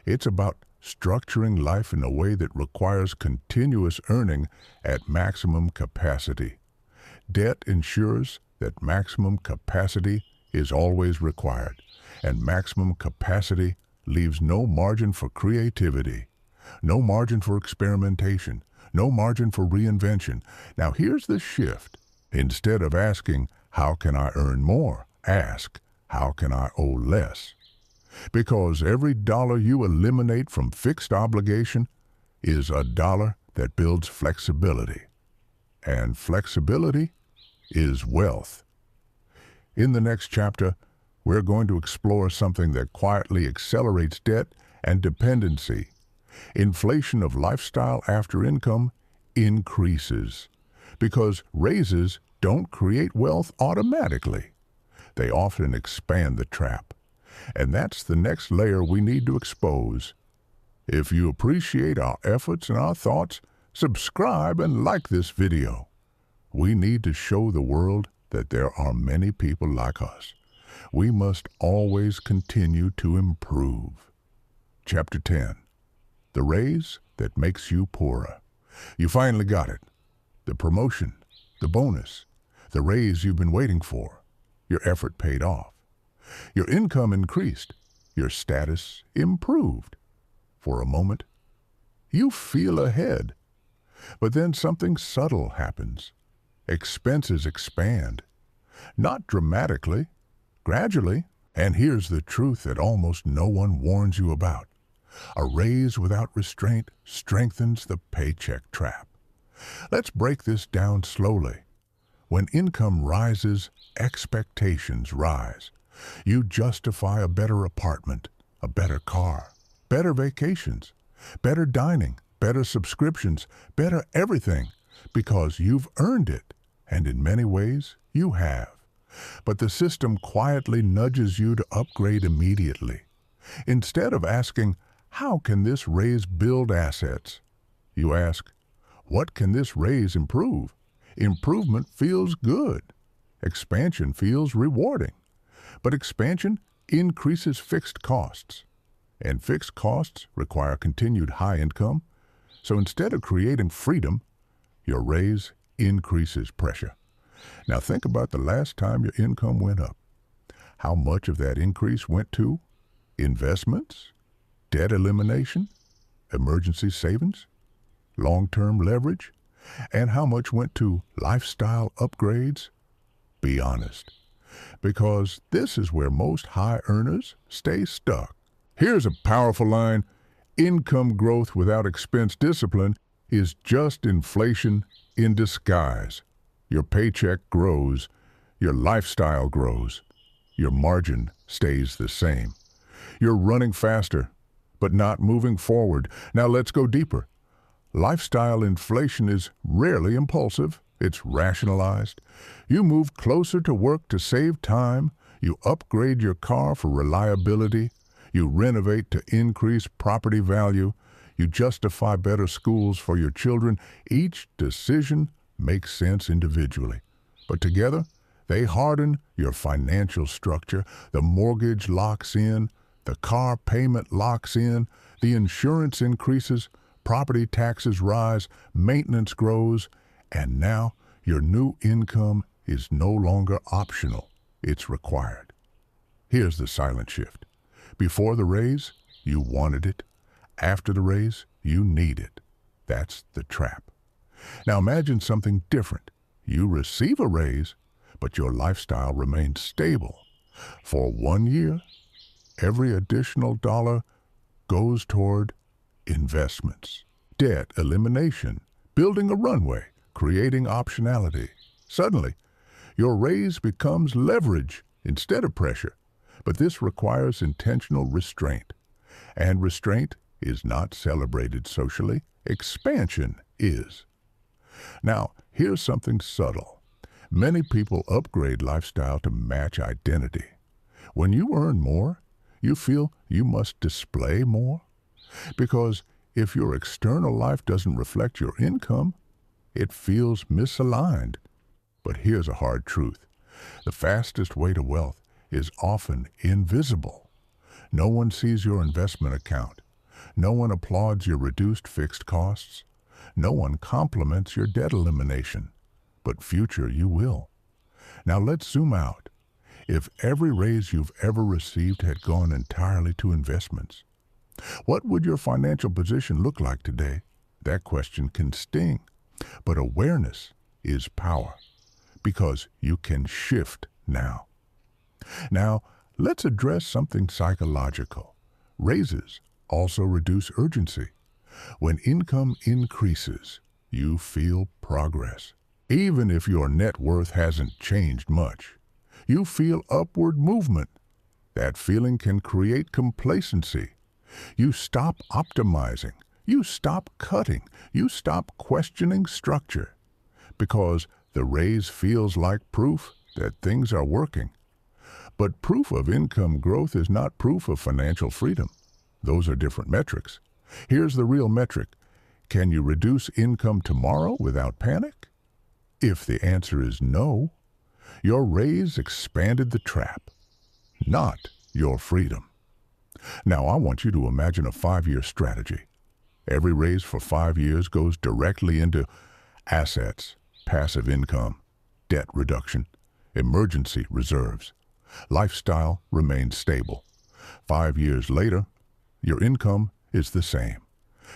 It's about structuring life in a way that requires continuous earning at maximum capacity. Debt ensures that maximum capacity is always required, and maximum capacity leaves no margin for creativity, no margin for experimentation, no margin for reinvention. Now here's the shift. Instead of asking, how can I earn more? Ask, how can I owe less? Because every dollar you eliminate from fixed obligation is a dollar that builds flexibility. And flexibility is wealth. In the next chapter, we're going to explore something that quietly accelerates debt and dependency. Inflation of lifestyle after income increases because raises don't create wealth automatically. They often expand the trap. And that's the next layer we need to expose. If you appreciate our efforts and our thoughts, subscribe and like this video. We need to show the world that there are many people like us. We must always continue to improve. Chapter 10. The raise that makes you poorer. You finally got it. The promotion, the bonus, the raise you've been waiting for. Your effort paid off. Your income increased. Your status improved. For a moment, you feel ahead. But then something subtle happens. Expenses expand. Not dramatically, gradually. And here's the truth that almost no one warns you about. A raise without restraint strengthens the paycheck trap. Let's break this down slowly. When income rises, expectations rise. You justify a better apartment, a better car, better vacations, better dining, better subscriptions, better everything, because you've earned it, and in many ways you have. But the system quietly nudges you to upgrade immediately. Instead of asking, how can this raise build assets? You ask, what can this raise improve? Improvement feels good. Expansion feels rewarding. But expansion increases fixed costs. And fixed costs require continued high income. So instead of creating freedom, your raise increases pressure. Now think about the last time your income went up. How much of that increase went to investments, debt elimination, emergency savings, long-term leverage, and how much went to lifestyle upgrades? Be honest, because this is where most high earners stay stuck. Here's a powerful line: income growth without expense discipline is just inflation in disguise. Your paycheck grows, your lifestyle grows, your margin stays the same. You're running faster, but not moving forward. Now let's go deeper. Lifestyle inflation is rarely impulsive, it's rationalized. You move closer to work to save time, you upgrade your car for reliability, you renovate to increase property value, you justify better schools for your children. Each decision makes sense individually, but together they harden your financial structure. The mortgage locks in, the car payment locks in, the insurance increases, property taxes rise, maintenance grows, and now your new income is no longer optional, it's required. Here's the silent shift. Before the raise, you wanted it. After the raise, you need it. That's the trap. Now imagine something different. You receive a raise, but your lifestyle remains stable. For 1 year, every additional dollar goes toward investments, debt elimination, building a runway, creating optionality. Suddenly, your raise becomes leverage instead of pressure. But this requires intentional restraint. And restraint is not celebrated socially. Expansion is. Now, here's something subtle. Many people upgrade lifestyle to match identity. When you earn more, you feel you must display more. Because if your external life doesn't reflect your income, it feels misaligned. But here's a hard truth. The fastest way to wealth is often invisible. No one sees your investment account. No one applauds your reduced fixed costs. No one compliments your debt elimination. But future you will. Now let's zoom out. If every raise you've ever received had gone entirely to investments, what would your financial position look like today? That question can sting. But awareness is power, because you can shift now. Now, let's address something psychological. Raises also reduce urgency. When income increases, you feel progress. Even if your net worth hasn't changed much, you feel upward movement. That feeling can create complacency. You stop optimizing. You stop cutting. You stop questioning structure. Because the raise feels like proof that things are working. But proof of income growth is not proof of financial freedom. Those are different metrics. Here's the real metric. Can you reduce income tomorrow without panic? If the answer is no, your raise expanded the trap, not your freedom. Now I want you to imagine a 5-year strategy. Every raise for 5 years goes directly into assets, passive income, debt reduction, emergency reserves. Lifestyle remains stable. 5 years later, your income is the same,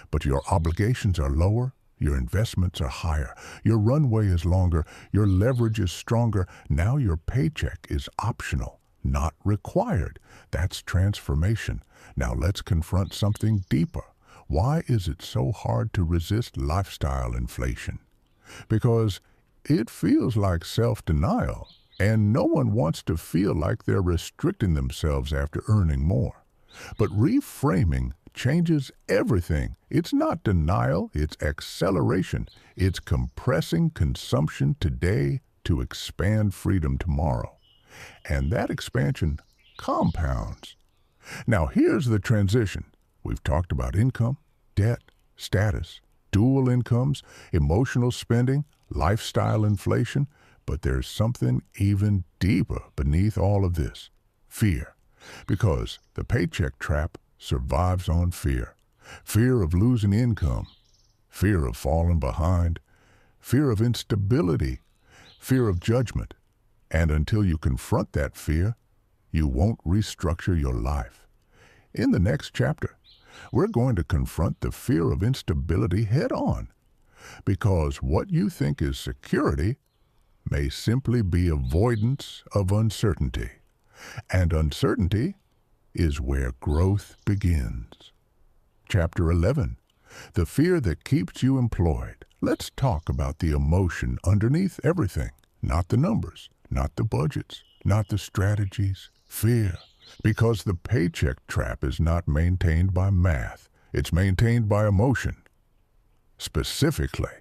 but your obligations are lower, your investments are higher, your runway is longer, your leverage is stronger. Now your paycheck is optional, not required. That's transformation. Now let's confront something deeper. Why is it so hard to resist lifestyle inflation? Because it feels like self-denial, and no one wants to feel like they're restricting themselves after earning more. But reframing changes everything. It's not denial, it's acceleration. It's compressing consumption today to expand freedom tomorrow. And that expansion compounds. Now here's the transition. We've talked about income, debt, status, dual incomes, emotional spending, lifestyle inflation, but there's something even deeper beneath all of this: fear. Because the paycheck trap survives on fear. Fear of losing income, fear of falling behind, fear of instability, fear of judgment. And until you confront that fear, you won't restructure your life. In the next chapter, we're going to confront the fear of instability head on, because what you think is security may simply be avoidance of uncertainty. And uncertainty is where growth begins. Chapter 11, the fear that keeps you employed. Let's talk about the emotion underneath everything, not the numbers, not the budgets, not the strategies. Fear. Because the paycheck trap is not maintained by math, it's maintained by emotion. Specifically,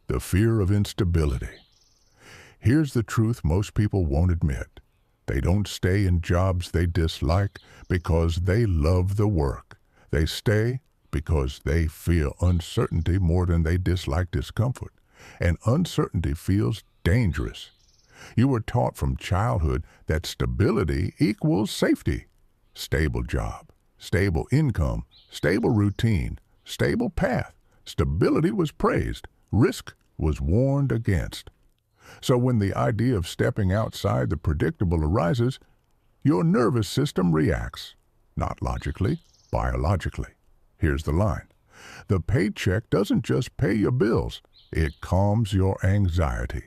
the fear of instability. Here's the truth most people won't admit. They don't stay in jobs they dislike because they love the work. They stay because they fear uncertainty more than they dislike discomfort. And uncertainty feels dangerous. You were taught from childhood that stability equals safety. Stable job, stable income, stable routine, stable path. Stability was praised. Risk was warned against. So when the idea of stepping outside the predictable arises, your nervous system reacts. Not logically, biologically. Here's the line. The paycheck doesn't just pay your bills, it calms your anxiety.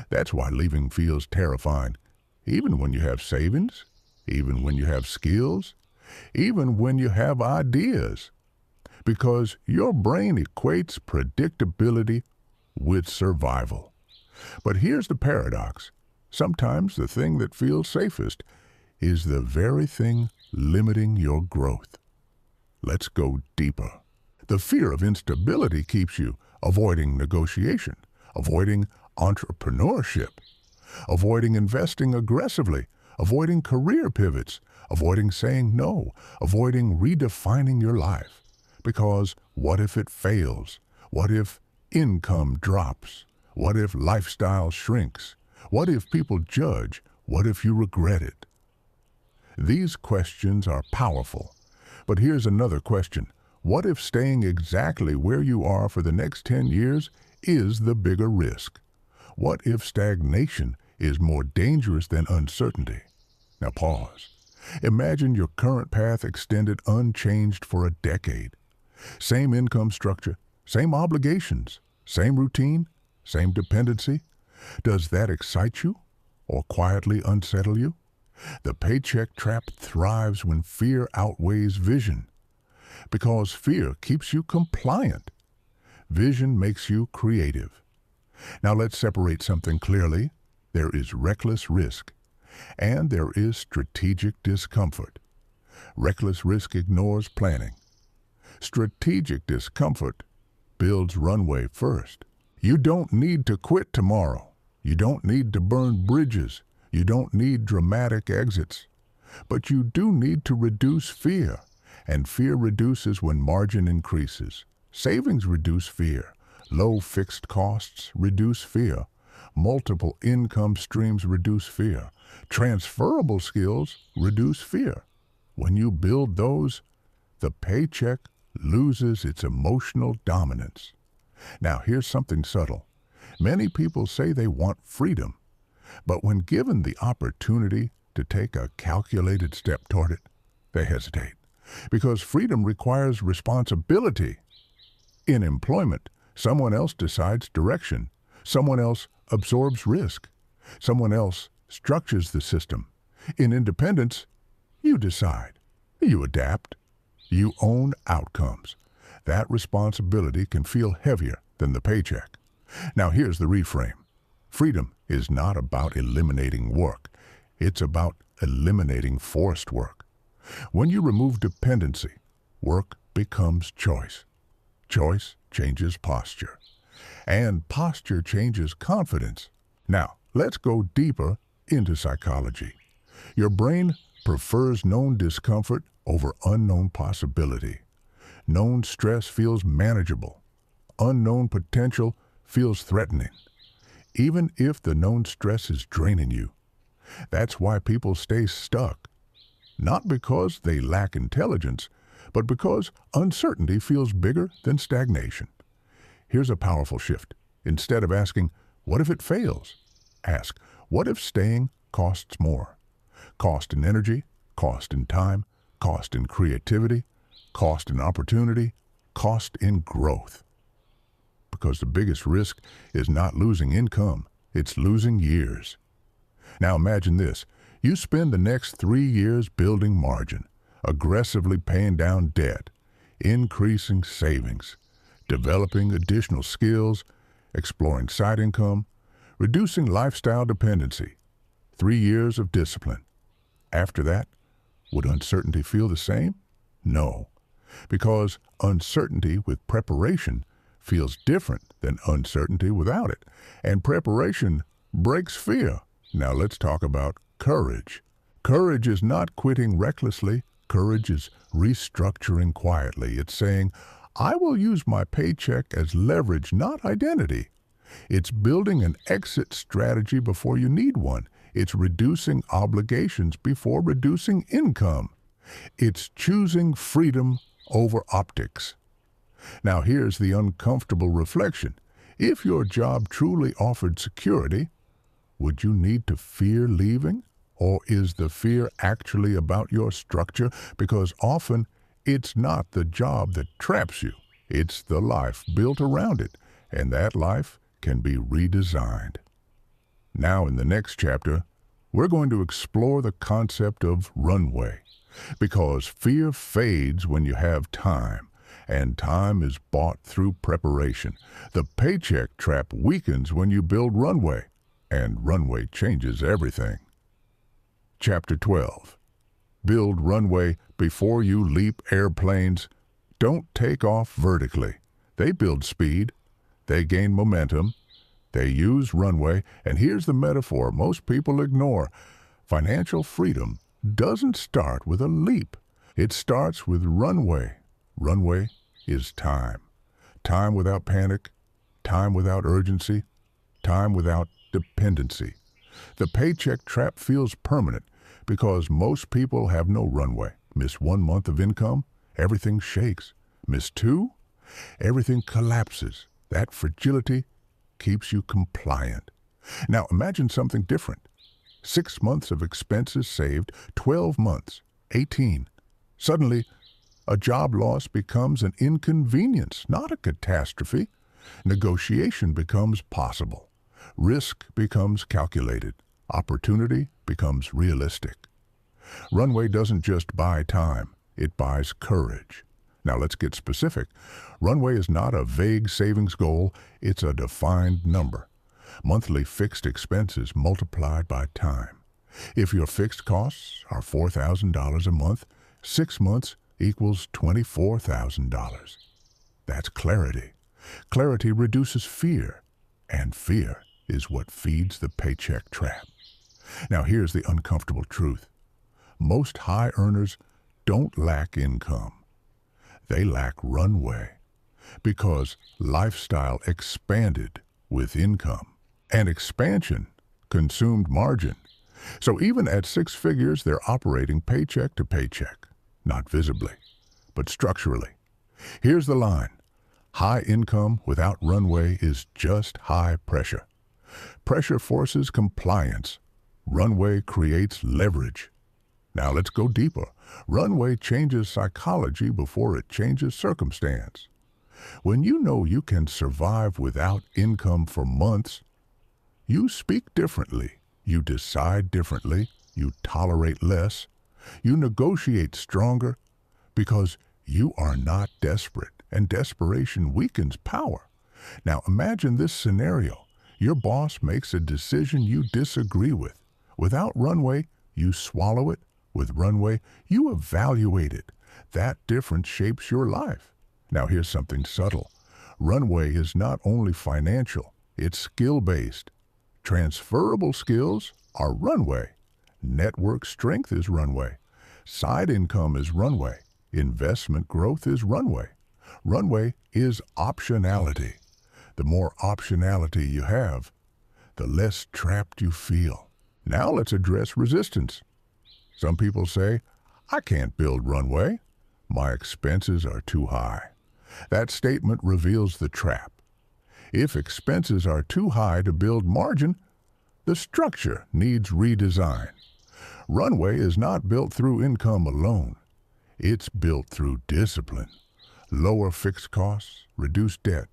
That's why leaving feels terrifying, even when you have savings, even when you have skills, even when you have ideas. Because your brain equates predictability with survival. But here's the paradox. Sometimes the thing that feels safest is the very thing limiting your growth. Let's go deeper. The fear of instability keeps you avoiding negotiation, avoiding entrepreneurship, avoiding investing aggressively, avoiding career pivots, avoiding saying no, avoiding redefining your life. Because what if it fails? What if income drops? What if lifestyle shrinks? What if people judge? What if you regret it? These questions are powerful. But here's another question. What if staying exactly where you are for the next 10 years is the bigger risk? What if stagnation is more dangerous than uncertainty? Now pause. Imagine your current path extended unchanged for a decade. Same income structure, same obligations, same routine, same dependency. Does that excite you or quietly unsettle you? The paycheck trap thrives when fear outweighs vision. Because fear keeps you compliant. Vision makes you creative. Now let's separate something clearly. There is reckless risk, and there is strategic discomfort. Reckless risk ignores planning. Strategic discomfort builds runway first. You don't need to quit tomorrow. You don't need to burn bridges. You don't need dramatic exits. But you do need to reduce fear, and fear reduces when margin increases. Savings reduce fear. Low fixed costs reduce fear. Multiple income streams reduce fear. Transferable skills reduce fear. When you build those, the paycheck loses its emotional dominance. Now here's something subtle. Many people say they want freedom, but when given the opportunity to take a calculated step toward it, they hesitate. Because freedom requires responsibility. In employment, someone else decides direction. Someone else absorbs risk. Someone else structures the system. In independence, you decide. You adapt. You own outcomes. That responsibility can feel heavier than the paycheck. Now here's the reframe. Freedom is not about eliminating work. It's about eliminating forced work. When you remove dependency, work becomes choice. Choice changes posture. And posture changes confidence. Now, let's go deeper into psychology. Your brain prefers known discomfort over unknown possibility. Known stress feels manageable. Unknown potential feels threatening, even if the known stress is draining you. That's why people stay stuck, not because they lack intelligence, but because uncertainty feels bigger than stagnation. Here's a powerful shift. Instead of asking, what if it fails? Ask, what if staying costs more? Cost in energy, cost in time, cost in creativity, cost in opportunity, cost in growth. Because the biggest risk is not losing income, it's losing years. Now imagine this. You spend the next 3 years building margin, aggressively paying down debt, increasing savings, developing additional skills, exploring side income, reducing lifestyle dependency. 3 years of discipline. After that, would uncertainty feel the same? No, because uncertainty with preparation feels different than uncertainty without it, and preparation breaks fear. Now let's talk about courage. Courage is not quitting recklessly. Courage is restructuring quietly. It's saying, I will use my paycheck as leverage, not identity. It's building an exit strategy before you need one. It's reducing obligations before reducing income. It's choosing freedom over optics. Now here's the uncomfortable reflection. If your job truly offered security, would you need to fear leaving? Or is the fear actually about your structure? Because often it's not the job that traps you. It's the life built around it, and that life can be redesigned. Now in the next chapter, we're going to explore the concept of runway, because fear fades when you have time, and time is bought through preparation. The paycheck trap weakens when you build runway, and runway changes everything. Chapter 12. Build runway before you leap airplanes. Don't take off vertically. They build speed. They gain momentum. They use runway. And here's the metaphor most people ignore. Financial freedom doesn't start with a leap. It starts with runway. Runway is time. Time without panic. Time without urgency. Time without dependency. The paycheck trap feels permanent because most people have no runway. Miss 1 month of income, everything shakes. Miss 2, everything collapses. That fragility keeps you compliant. Now imagine something different. 6 months of expenses saved, 12 months, 18. Suddenly, a job loss becomes an inconvenience, not a catastrophe. Negotiation becomes possible. Risk becomes calculated. Opportunity becomes realistic. Runway doesn't just buy time, it buys courage. Now let's get specific. Runway is not a vague savings goal, it's a defined number. Monthly fixed expenses multiplied by time. If your fixed costs are $4,000 a month, 6 months equals $24,000. That's clarity. Clarity reduces fear, and fear is what feeds the paycheck trap. Now here's the uncomfortable truth. Most high earners don't lack income. They lack runway because lifestyle expanded with income, and expansion consumed margin. So even at 6 figures, they're operating paycheck to paycheck, not visibly, but structurally. Here's the line. High income without runway is just high pressure. Pressure forces compliance. Runway creates leverage. Now let's go deeper. Runway changes psychology before it changes circumstance. When you know you can survive without income for months, you speak differently, you decide differently, you tolerate less, you negotiate stronger because you are not desperate, and desperation weakens power. Now imagine this scenario. Your boss makes a decision you disagree with. Without runway, you swallow it. With runway, you evaluate it. That difference shapes your life. Now here's something subtle. Runway is not only financial, it's skill-based. Transferable skills are runway. Network strength is runway. Side income is runway. Investment growth is runway. Runway is optionality. The more optionality you have, the less trapped you feel. Now let's address resistance. Some people say, I can't build runway. My expenses are too high. That statement reveals the trap. If expenses are too high to build margin, the structure needs redesign. Runway is not built through income alone. It's built through discipline. Lower fixed costs, reduced debt,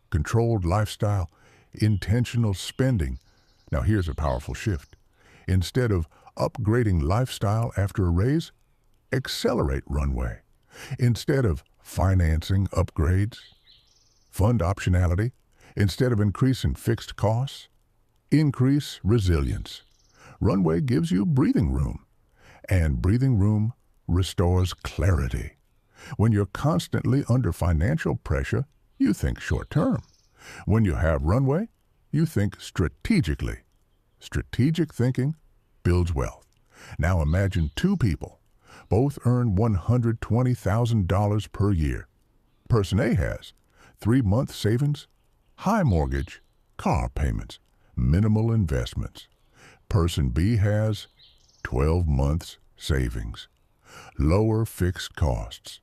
controlled lifestyle, intentional spending. Now here's a powerful shift. Instead of upgrading lifestyle after a raise, accelerate runway. Instead of financing upgrades, fund optionality. Instead of increasing fixed costs, increase resilience. Runway gives you breathing room, and breathing room restores clarity. When you're constantly under financial pressure, you think short-term. When you have runway, you think strategically. Strategic thinking builds wealth. Now imagine two people. Both earn $120,000 per year. Person A has 3-month savings, high mortgage, car payments, minimal investments. Person B has 12 months savings, lower fixed costs,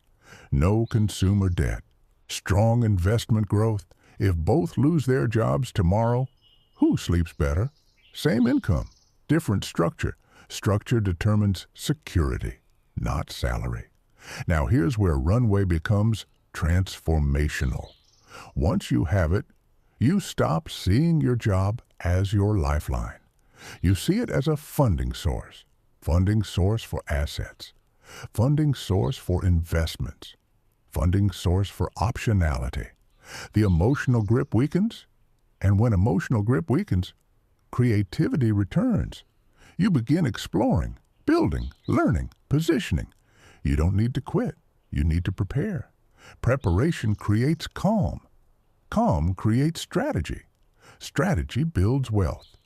no consumer debt, strong investment growth. If both lose their jobs tomorrow, who sleeps better? Same income, different structure. Structure determines security, not salary. Now here's where runway becomes transformational. Once you have it, you stop seeing your job as your lifeline. You see it as a funding source for assets, funding source for investments, funding source for optionality. The emotional grip weakens, and when emotional grip weakens, creativity returns. You begin exploring, building, learning, positioning. You don't need to quit. You need to prepare. Preparation creates calm. Calm creates strategy. Strategy builds wealth.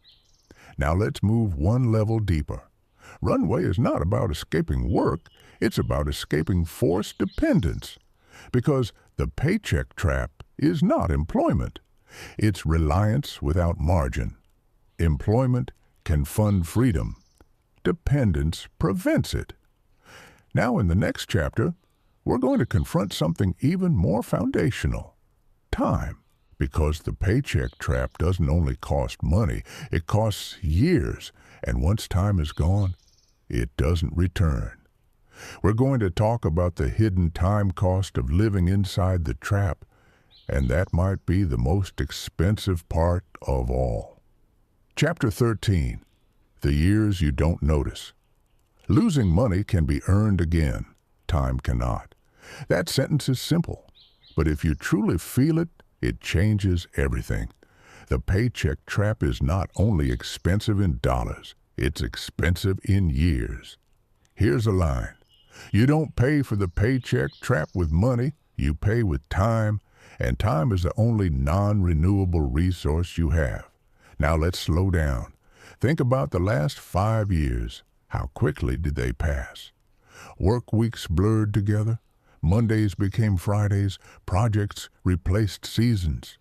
Now let's move one level deeper. Runway is not about escaping work. It's about escaping forced dependence. Because the paycheck trap is not employment. It's reliance without margin. Employment can fund freedom. Dependence prevents it. Now in the next chapter, we're going to confront something even more foundational. Time. Because the paycheck trap doesn't only cost money, it costs years, and once time is gone, it doesn't return. We're going to talk about the hidden time cost of living inside the trap, and that might be the most expensive part of all. Chapter 13. The years you don't notice. Losing money can be earned again. Time cannot. That sentence is simple, but if you truly feel it, it changes everything. The paycheck trap is not only expensive in dollars, it's expensive in years. Here's a line. You don't pay for the paycheck trap with money, you pay with time, and time is the only non-renewable resource you have. Now let's slow down. Think about the last 5 years. How quickly did they pass? Work weeks blurred together. Mondays became Fridays. Projects replaced seasons.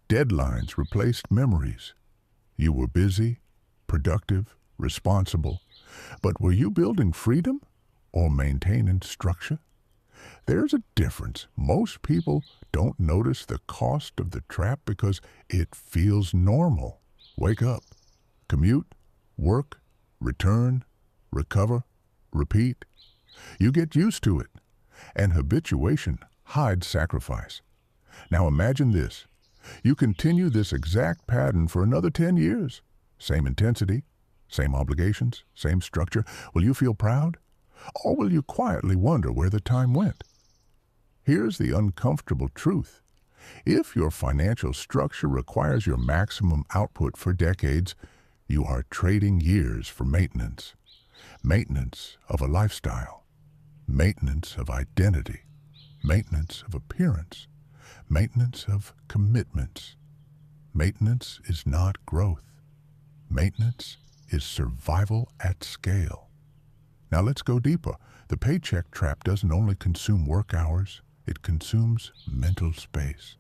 Deadlines replaced memories. You were busy, productive, responsible. But were you building freedom or maintaining structure? There's a difference. Most people don't notice the cost of the trap because it feels normal. Wake up, commute, work, return, recover, repeat. You get used to it. And habituation hides sacrifice. Now imagine this. You continue this exact pattern for another 10 years. Same intensity, same obligations, same structure. Will you feel proud? Or will you quietly wonder where the time went? Here's the uncomfortable truth. If your financial structure requires your maximum output for decades, you are trading years for maintenance. Maintenance of a lifestyle. Maintenance of identity. Maintenance of appearance. Maintenance of commitments. Maintenance is not growth. Maintenance is survival at scale. Now let's go deeper. The paycheck trap doesn't only consume work hours, it consumes mental space.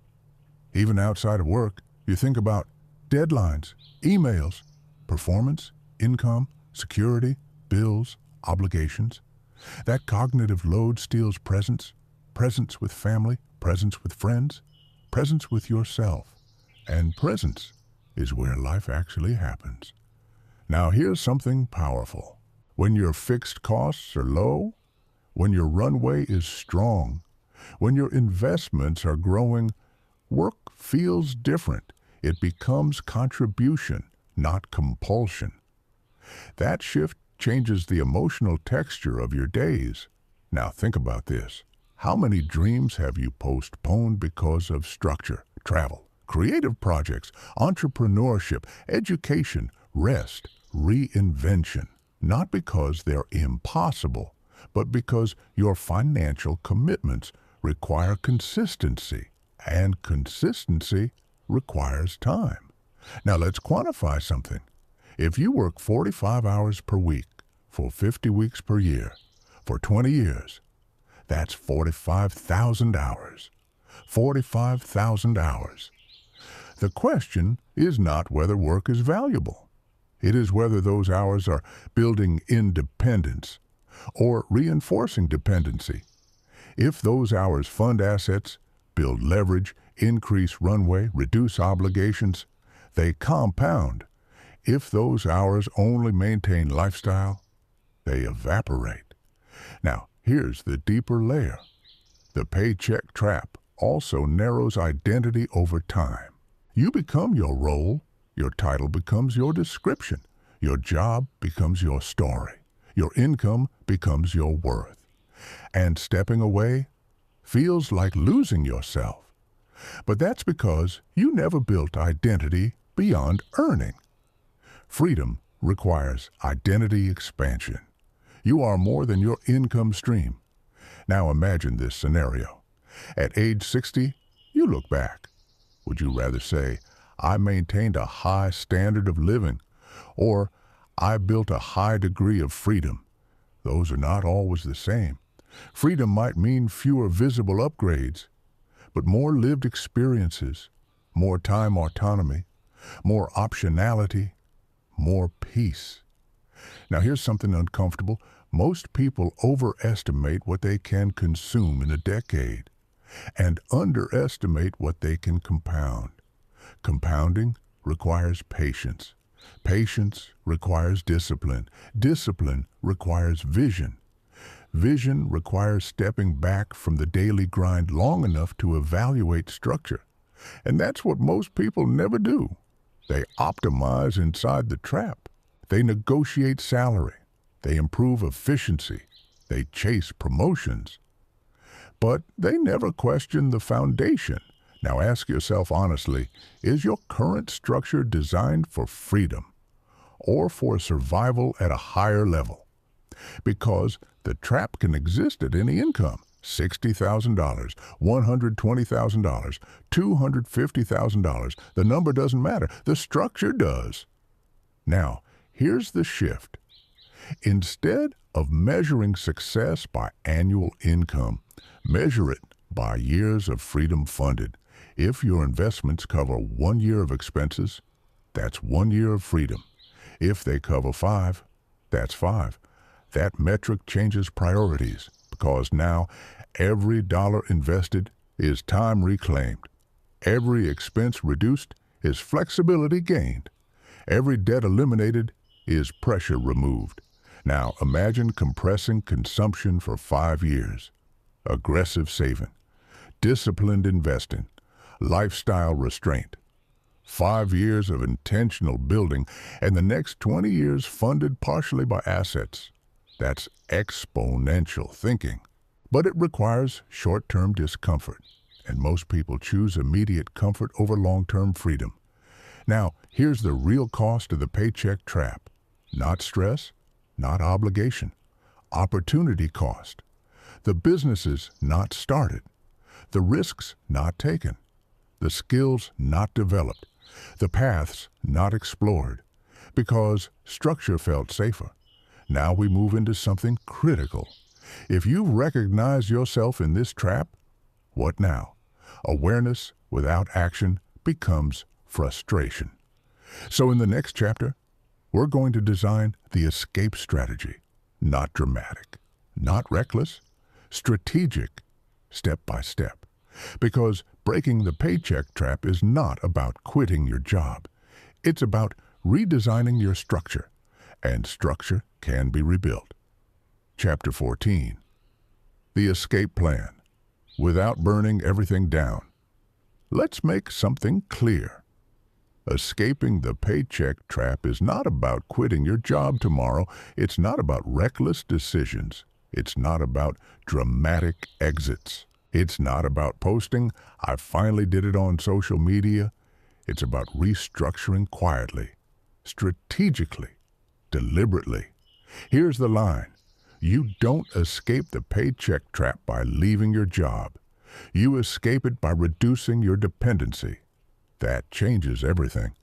Even outside of work, you think about deadlines, emails, performance, income, security, bills, obligations. That cognitive load steals presence, presence with family, presence with friends, presence with yourself. And presence is where life actually happens. Now here's something powerful. When your fixed costs are low, when your runway is strong, when your investments are growing, work feels different. It becomes contribution, not compulsion. That shift changes the emotional texture of your days. Now think about this. How many dreams have you postponed because of structure, travel, creative projects, entrepreneurship, education, rest, reinvention? Not because they're impossible, but because your financial commitments require consistency, and consistency requires time. Now let's quantify something. If you work 45 hours per week for 50 weeks per year for 20 years, that's 45,000 hours. 45,000 hours. The question is not whether work is valuable. It is whether those hours are building independence or reinforcing dependency. If those hours fund assets, build leverage, increase runway, reduce obligations, they compound. If those hours only maintain lifestyle, they evaporate. Now, here's the deeper layer. The paycheck trap also narrows identity over time. You become your role. Your title becomes your description. Your job becomes your story. Your income becomes your worth. And stepping away feels like losing yourself. But that's because you never built identity beyond earning. Freedom requires identity expansion. You are more than your income stream. Now imagine this scenario. At age 60, you look back. Would you rather say, I maintained a high standard of living, or I built a high degree of freedom? Those are not always the same. Freedom might mean fewer visible upgrades, but more lived experiences, more time autonomy, more optionality, more peace. Now here's something uncomfortable. Most people overestimate what they can consume in a decade and underestimate what they can compound. Compounding requires patience. Patience requires discipline. Discipline requires vision. Vision requires stepping back from the daily grind long enough to evaluate structure. And that's what most people never do. They optimize inside the trap. They negotiate salary. They improve efficiency. They chase promotions. But they never question the foundation. Now ask yourself honestly, is your current structure designed for freedom or for survival at a higher level? Because the trap can exist at any income. $60,000, $120,000, $250,000. The number doesn't matter. The structure does. Now, here's the shift. Instead of measuring success by annual income, measure it by years of freedom funded. If your investments cover 1 year of expenses, that's 1 year of freedom. If they cover 5, that's 5. That metric changes priorities because now every dollar invested is time reclaimed. Every expense reduced is flexibility gained. Every debt eliminated is pressure removed. Now imagine compressing consumption for 5 years. Aggressive saving, disciplined investing, lifestyle restraint. 5 years of intentional building and the next 20 years funded partially by assets. That's exponential thinking. But it requires short-term discomfort, and most people choose immediate comfort over long-term freedom. Now, here's the real cost of the paycheck trap. Not stress, not obligation. Opportunity cost. The businesses not started. The risks not taken. The skills not developed. The paths not explored. because structure felt safer. Now we move into something critical. If you recognize yourself in this trap, what now? Awareness without action becomes frustration. So in the next chapter, we're going to design the escape strategy. Not dramatic, not reckless, strategic, step by step. Because breaking the paycheck trap is not about quitting your job. It's about redesigning your structure, and structure can be rebuilt. Chapter 14. The Escape Plan. Without burning everything down. Let's make something clear. Escaping the paycheck trap is not about quitting your job tomorrow. It's not about reckless decisions. It's not about dramatic exits. It's not about posting, "I finally did it" on social media. It's about restructuring quietly, strategically, deliberately. Here's the line. You don't escape the paycheck trap by leaving your job. You escape it by reducing your dependency. That changes everything,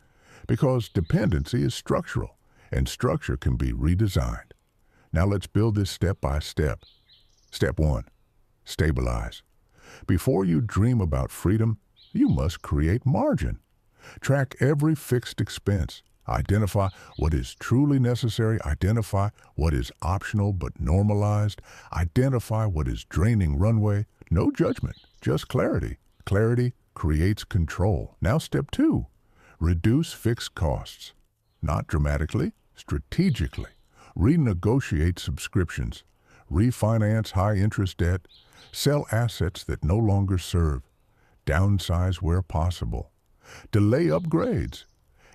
because dependency is structural, and structure can be redesigned. Now let's build this step by step. Step 1. Stabilize. Before you dream about freedom, you must create margin. Track every fixed expense. Identify what is truly necessary. Identify what is optional but normalized. Identify what is draining runway. No judgment, just clarity. Clarity creates control. Now step 2, reduce fixed costs. Not dramatically, strategically. Renegotiate subscriptions. Refinance high-interest debt. Sell assets that no longer serve. Downsize where possible. Delay upgrades.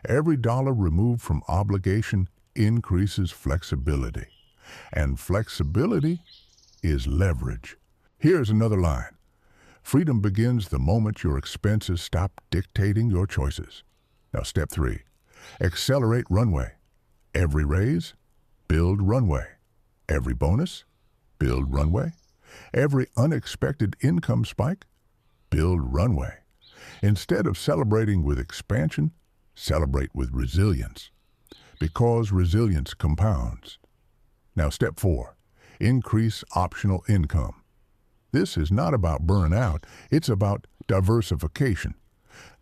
Every dollar removed from obligation increases flexibility. And flexibility is leverage. Here's another line. Freedom begins the moment your expenses stop dictating your choices. Now step 3, accelerate runway. Every raise, build runway. Every bonus, build runway. Every unexpected income spike, build runway. Instead of celebrating with expansion, celebrate with resilience, because resilience compounds. Now step 4, increase optional income. This is not about burnout, it's about diversification.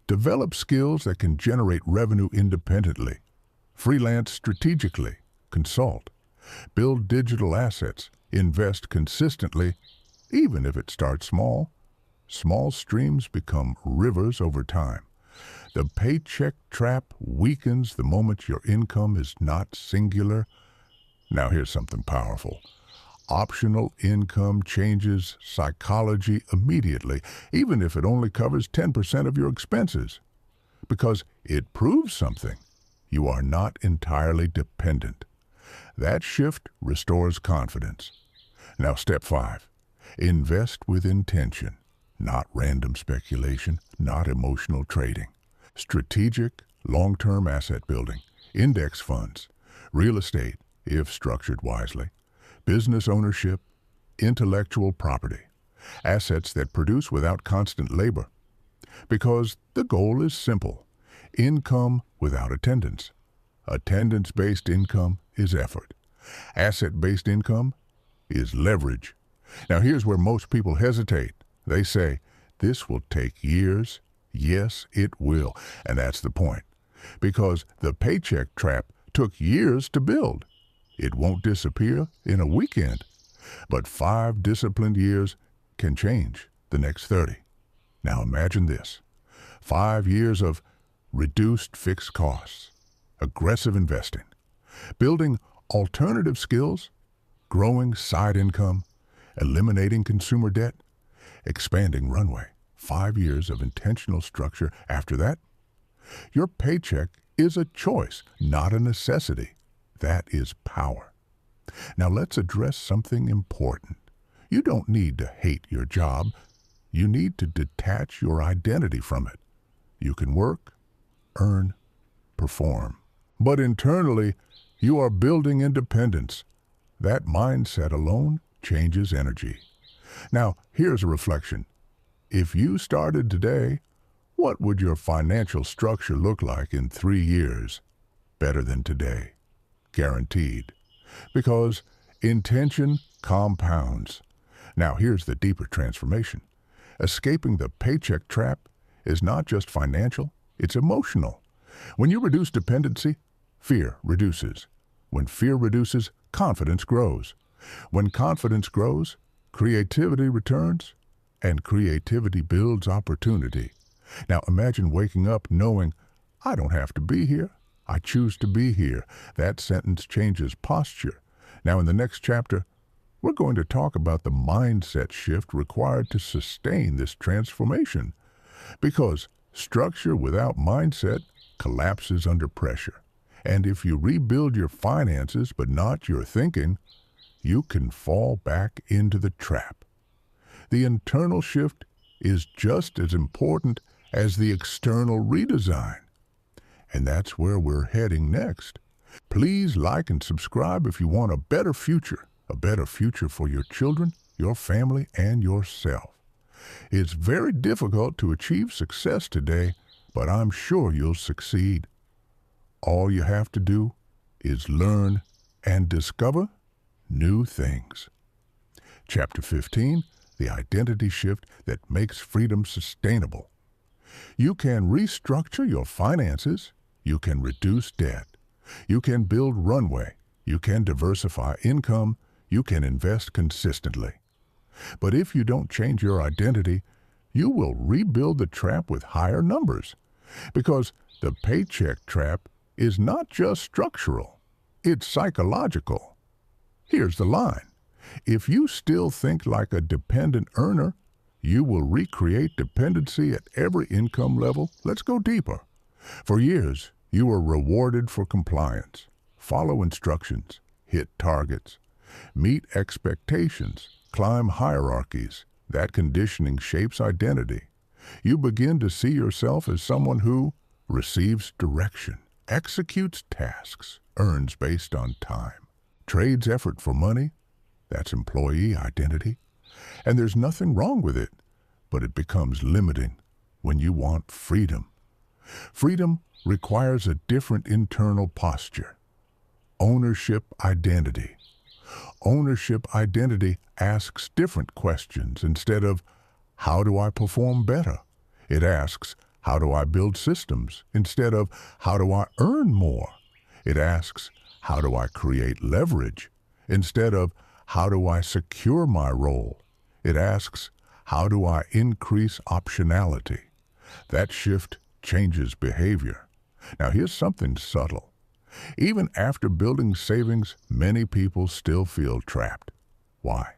Develop skills that can generate revenue independently. Freelance strategically, consult. Build digital assets, invest consistently, even if it starts small. Small streams become rivers over time. The paycheck trap weakens the moment your income is not singular. Now here's something powerful. Optional income changes psychology immediately, even if it only covers 10% of your expenses. Because it proves something. You are not entirely dependent. That shift restores confidence. Now step 5, invest with intention, not random speculation, not emotional trading. Strategic, long-term asset building, index funds, real estate, if structured wisely, business ownership, intellectual property, assets that produce without constant labor. Because the goal is simple, income without attendance. Attendance-based income is effort. Asset-based income is leverage. Now here's where most people hesitate. They say, this will take years. Yes, it will. And that's the point. Because the paycheck trap took years to build. It won't disappear in a weekend. But 5 disciplined years can change the next 30. Now imagine this. 5 years of reduced fixed costs, aggressive investing, building alternative skills, growing side income, eliminating consumer debt, expanding runway. 5 years of intentional structure. After that, your paycheck is a choice, not a necessity. That is power. Now let's address something important. You don't need to hate your job. You need to detach your identity from it. You can work, earn, perform. But internally, you are building independence. That mindset alone changes energy. Now, here's a reflection. If you started today, what would your financial structure look like in 3 years? better than today. Guaranteed. Because intention compounds. Now here's the deeper transformation. Escaping the paycheck trap is not just financial, it's emotional. When you reduce dependency, fear reduces. When fear reduces, confidence grows. When confidence grows, creativity returns, and creativity builds opportunity. Now imagine waking up knowing, I don't have to be here. I choose to be here. That sentence changes posture. Now in the next chapter, we're going to talk about the mindset shift required to sustain this transformation. Because structure without mindset collapses under pressure. And if you rebuild your finances but not your thinking, you can fall back into the trap. The internal shift is just as important as the external redesign. And that's where we're heading next. Please like and subscribe if you want a better future for your children, your family, and yourself. It's very difficult to achieve success today, but I'm sure you'll succeed. All you have to do is learn and discover new things. Chapter 15, the identity shift that makes freedom sustainable. You can restructure your finances. You can reduce debt. You can build runway. You can diversify income. You can invest consistently. But if you don't change your identity, you will rebuild the trap with higher numbers. Because the paycheck trap is not just structural, it's psychological. Here's the line. If you still think like a dependent earner, you will recreate dependency at every income level. Let's go deeper. For years, you were rewarded for compliance. Follow instructions, hit targets, meet expectations, climb hierarchies. That conditioning shapes identity. You begin to see yourself as someone who receives direction, executes tasks, earns based on time, trades effort for money. That's employee identity. And there's nothing wrong with it, but it becomes limiting when you want freedom. Freedom requires a different internal posture. Ownership identity. Ownership identity asks different questions. Instead of, how do I perform better? It asks, how do I build systems? Instead of, how do I earn more? It asks, how do I create leverage? Instead of, how do I secure my role? It asks, how do I increase optionality? That shift changes behavior. Now here's something subtle. Even after building savings, many people still feel trapped. Why?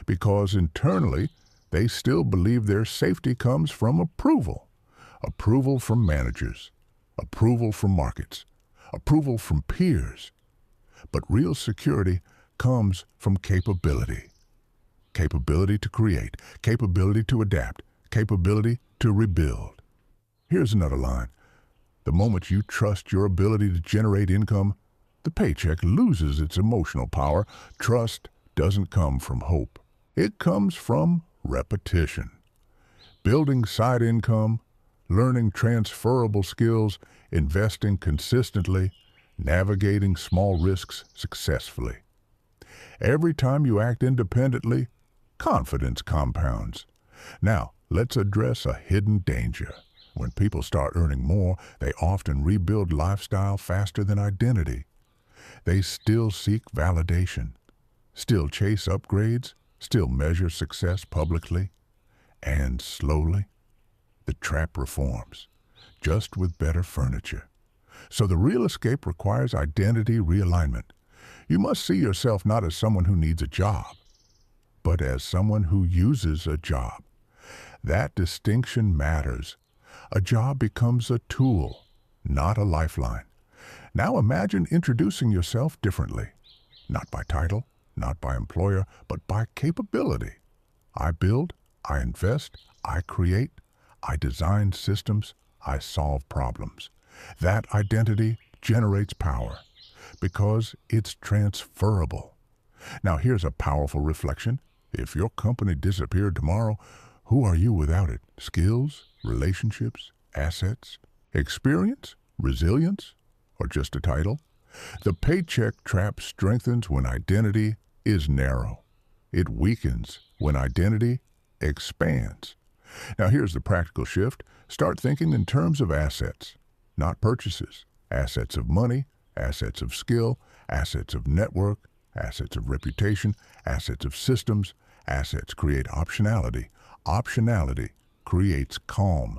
Because internally, they still believe their safety comes from approval. Approval from managers, approval from markets, approval from peers. But real security comes from capability. Capability to create, capability to adapt, capability to rebuild. Here's another line. The moment you trust your ability to generate income, the paycheck loses its emotional power. Trust doesn't come from hope. It comes from repetition. Building side income, learning transferable skills, investing consistently, navigating small risks successfully. Every time you act independently, confidence compounds. Now, let's address a hidden danger. When people start earning more, they often rebuild lifestyle faster than identity. They still seek validation, still chase upgrades, still measure success publicly, and slowly, the trap reforms, just with better furniture. So the real escape requires identity realignment. You must see yourself not as someone who needs a job, but as someone who uses a job. That distinction matters. A job becomes a tool, not a lifeline. Now imagine introducing yourself differently, not by title, not by employer, but by capability. I build, I invest, I create, I design systems, I solve problems. That identity generates power because it's transferable. Now here's a powerful reflection. If your company disappeared tomorrow, who are you without it? Skills, relationships, assets, experience, resilience, or just a title. The paycheck trap strengthens when identity is narrow. It weakens when identity expands. Now here's the practical shift. Start thinking in terms of assets, not purchases. Assets of money, assets of skill, assets of network, assets of reputation, assets of systems. Assets create optionality. Optionality creates calm.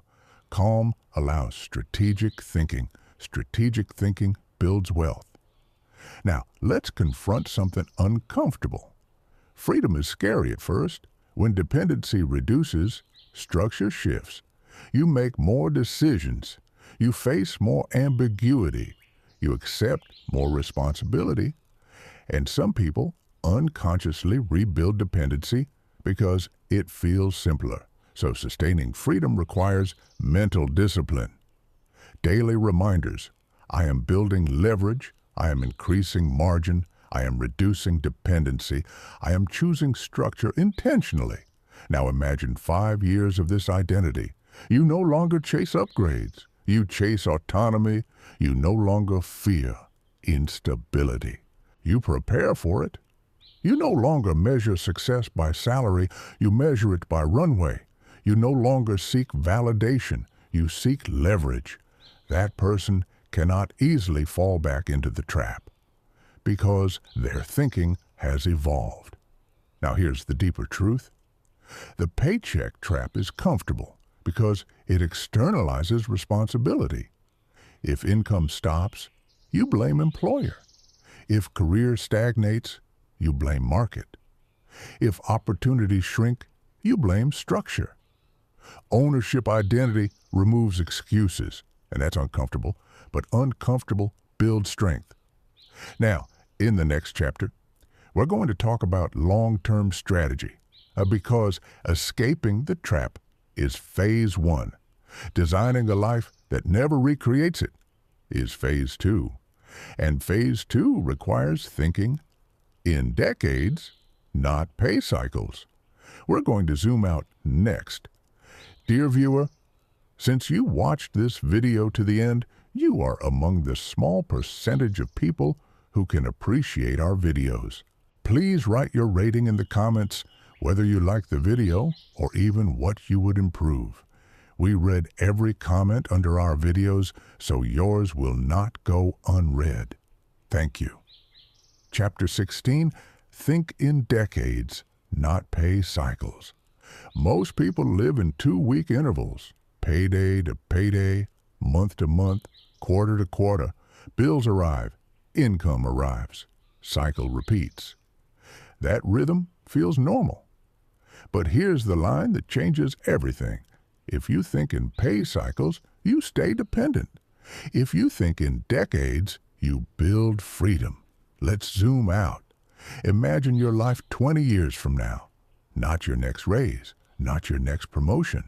Calm allows strategic thinking. Strategic thinking builds wealth. Now, let's confront something uncomfortable. Freedom is scary at first. When dependency reduces, structure shifts. You make more decisions. You face more ambiguity. You accept more responsibility. And some people unconsciously rebuild dependency because it feels simpler. So sustaining freedom requires mental discipline. Daily reminders. I am building leverage. I am increasing margin. I am reducing dependency. I am choosing structure intentionally. Now imagine 5 years of this identity. You no longer chase upgrades. You chase autonomy. You no longer fear instability. You prepare for it. You no longer measure success by salary. You measure it by runway. You no longer seek validation. You seek leverage. That person cannot easily fall back into the trap because their thinking has evolved. Now here's the deeper truth. The paycheck trap is comfortable because it externalizes responsibility. If income stops, you blame employer. If career stagnates, you blame market. If opportunities shrink, you blame structure. Ownership identity removes excuses, and that's uncomfortable, but uncomfortable builds strength. Now, in the next chapter, we're going to talk about long-term strategy because escaping the trap is phase 1. Designing a life that never recreates it is phase 2. And phase 2 requires thinking in decades, not pay cycles. We're going to zoom out next. Dear viewer, since you watched this video to the end, you are among the small percentage of people who can appreciate our videos. Please write your rating in the comments, whether you like the video or even what you would improve. We read every comment under our videos, so yours will not go unread. Thank you. Chapter 16, Think in Decades, Not Pay Cycles. Most people live in 2-week intervals, payday to payday, month to month, quarter to quarter. Bills arrive, income arrives, cycle repeats. That rhythm feels normal. But here's the line that changes everything. If you think in pay cycles, you stay dependent. If you think in decades, you build freedom. Let's zoom out. Imagine your life 20 years from now. Not your next raise, not your next promotion.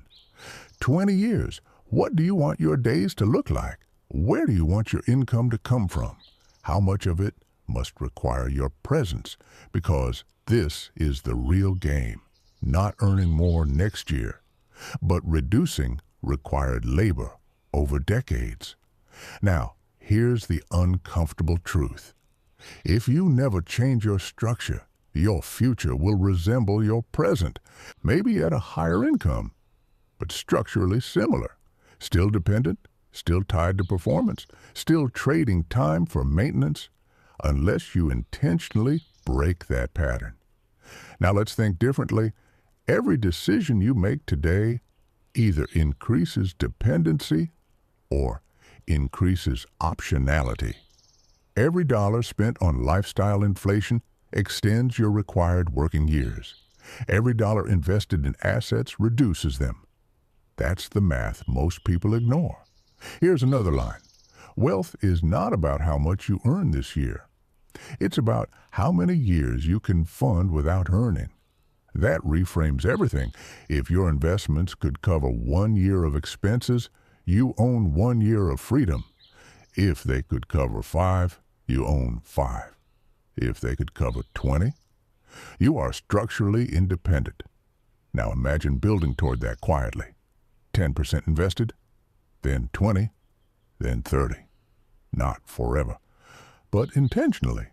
20 years, what do you want your days to look like? Where do you want your income to come from? How much of it must require your presence? Because this is the real game. Not earning more next year, but reducing required labor over decades. Now, here's the uncomfortable truth. If you never change your structure, your future will resemble your present, maybe at a higher income, but structurally similar. Still dependent, still tied to performance, still trading time for maintenance, unless you intentionally break that pattern. Now let's think differently. Every decision you make today either increases dependency or increases optionality. Every dollar spent on lifestyle inflation extends your required working years. Every dollar invested in assets reduces them. That's the math most people ignore. Here's another line. Wealth is not about how much you earn this year. It's about how many years you can fund without earning. That reframes everything. If your investments could cover 1 year of expenses, you own 1 year of freedom. If they could cover 5, you own 5. If they could cover 20, you are structurally independent. Now imagine building toward that quietly. 10% invested, then 20, then 30. not forever, but intentionally.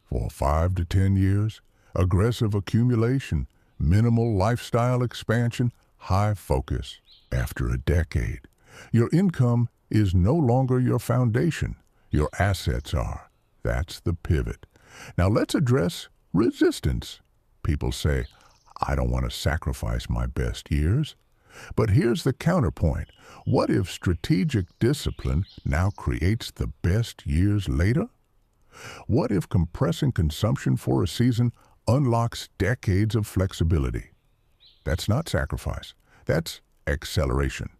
For 5 to 10 years, aggressive accumulation, minimal lifestyle expansion, high focus. After a decade, your income is no longer your foundation. Your assets are. That's the pivot. Now let's address resistance. People say, I don't want to sacrifice my best years. But here's the counterpoint. What if strategic discipline now creates the best years later? What if compressing consumption for a season unlocks decades of flexibility? That's not sacrifice. That's acceleration.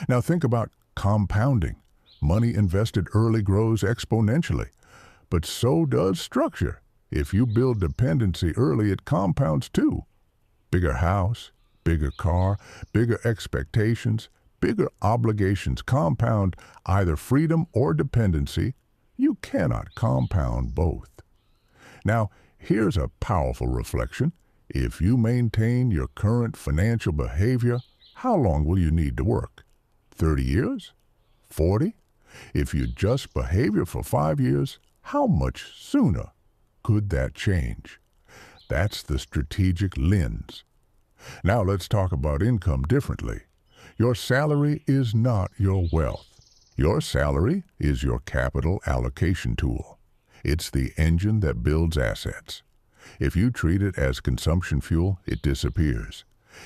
Now think about compounding. Money invested early grows exponentially, but so does structure. If you build dependency early, it compounds too. Bigger house, bigger car, bigger expectations, bigger obligations compound either freedom or dependency. You cannot compound both. Now, here's a powerful reflection. If you maintain your current financial behavior, how long will you need to work? 30 years? 40? If you adjust behavior for 5 years, how much sooner could that change? That's the strategic lens. Now let's talk about income differently. Your salary is not your wealth. Your salary is your capital allocation tool. It's the engine that builds assets. If you treat it as consumption fuel, it disappears.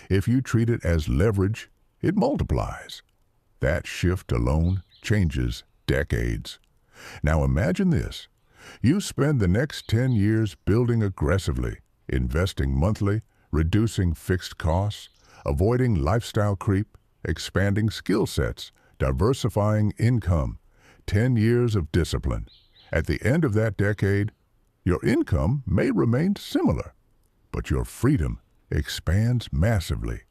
If you treat it as leverage, it multiplies. That shift alone changes decades. Now imagine this. You spend the next 10 years building aggressively, investing monthly, reducing fixed costs, avoiding lifestyle creep, expanding skill sets, diversifying income. 10 years of discipline. At the end of that decade, your income may remain similar, but your freedom expands massively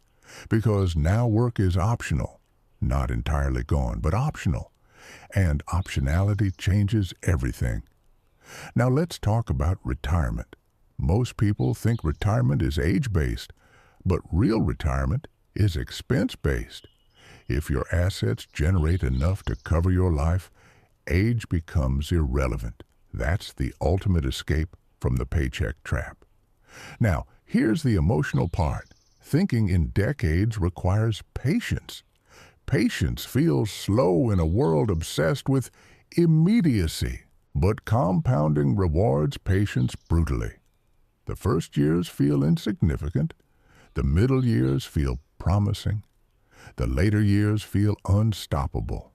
because now work is optional, not entirely gone, but optional. And optionality changes everything. Now let's talk about retirement. Most people think retirement is age-based, but real retirement is expense-based. If your assets generate enough to cover your life, age becomes irrelevant. That's the ultimate escape from the paycheck trap. Now, here's the emotional part. Thinking in decades requires patience. Patience feels slow in a world obsessed with immediacy, but compounding rewards patience brutally. The first years feel insignificant. The middle years feel promising. The later years feel unstoppable.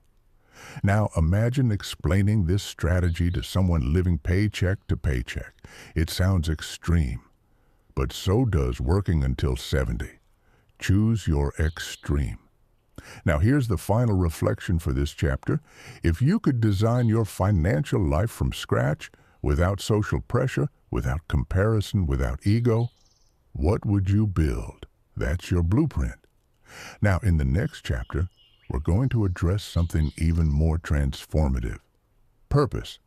Now imagine explaining this strategy to someone living paycheck to paycheck. It sounds extreme, but so does working until 70. Choose your extreme. Now here's the final reflection for this chapter. If you could design your financial life from scratch, without social pressure, without comparison, without ego, what would you build? That's your blueprint. Now in the next chapter, we're going to address something even more transformative. Purpose.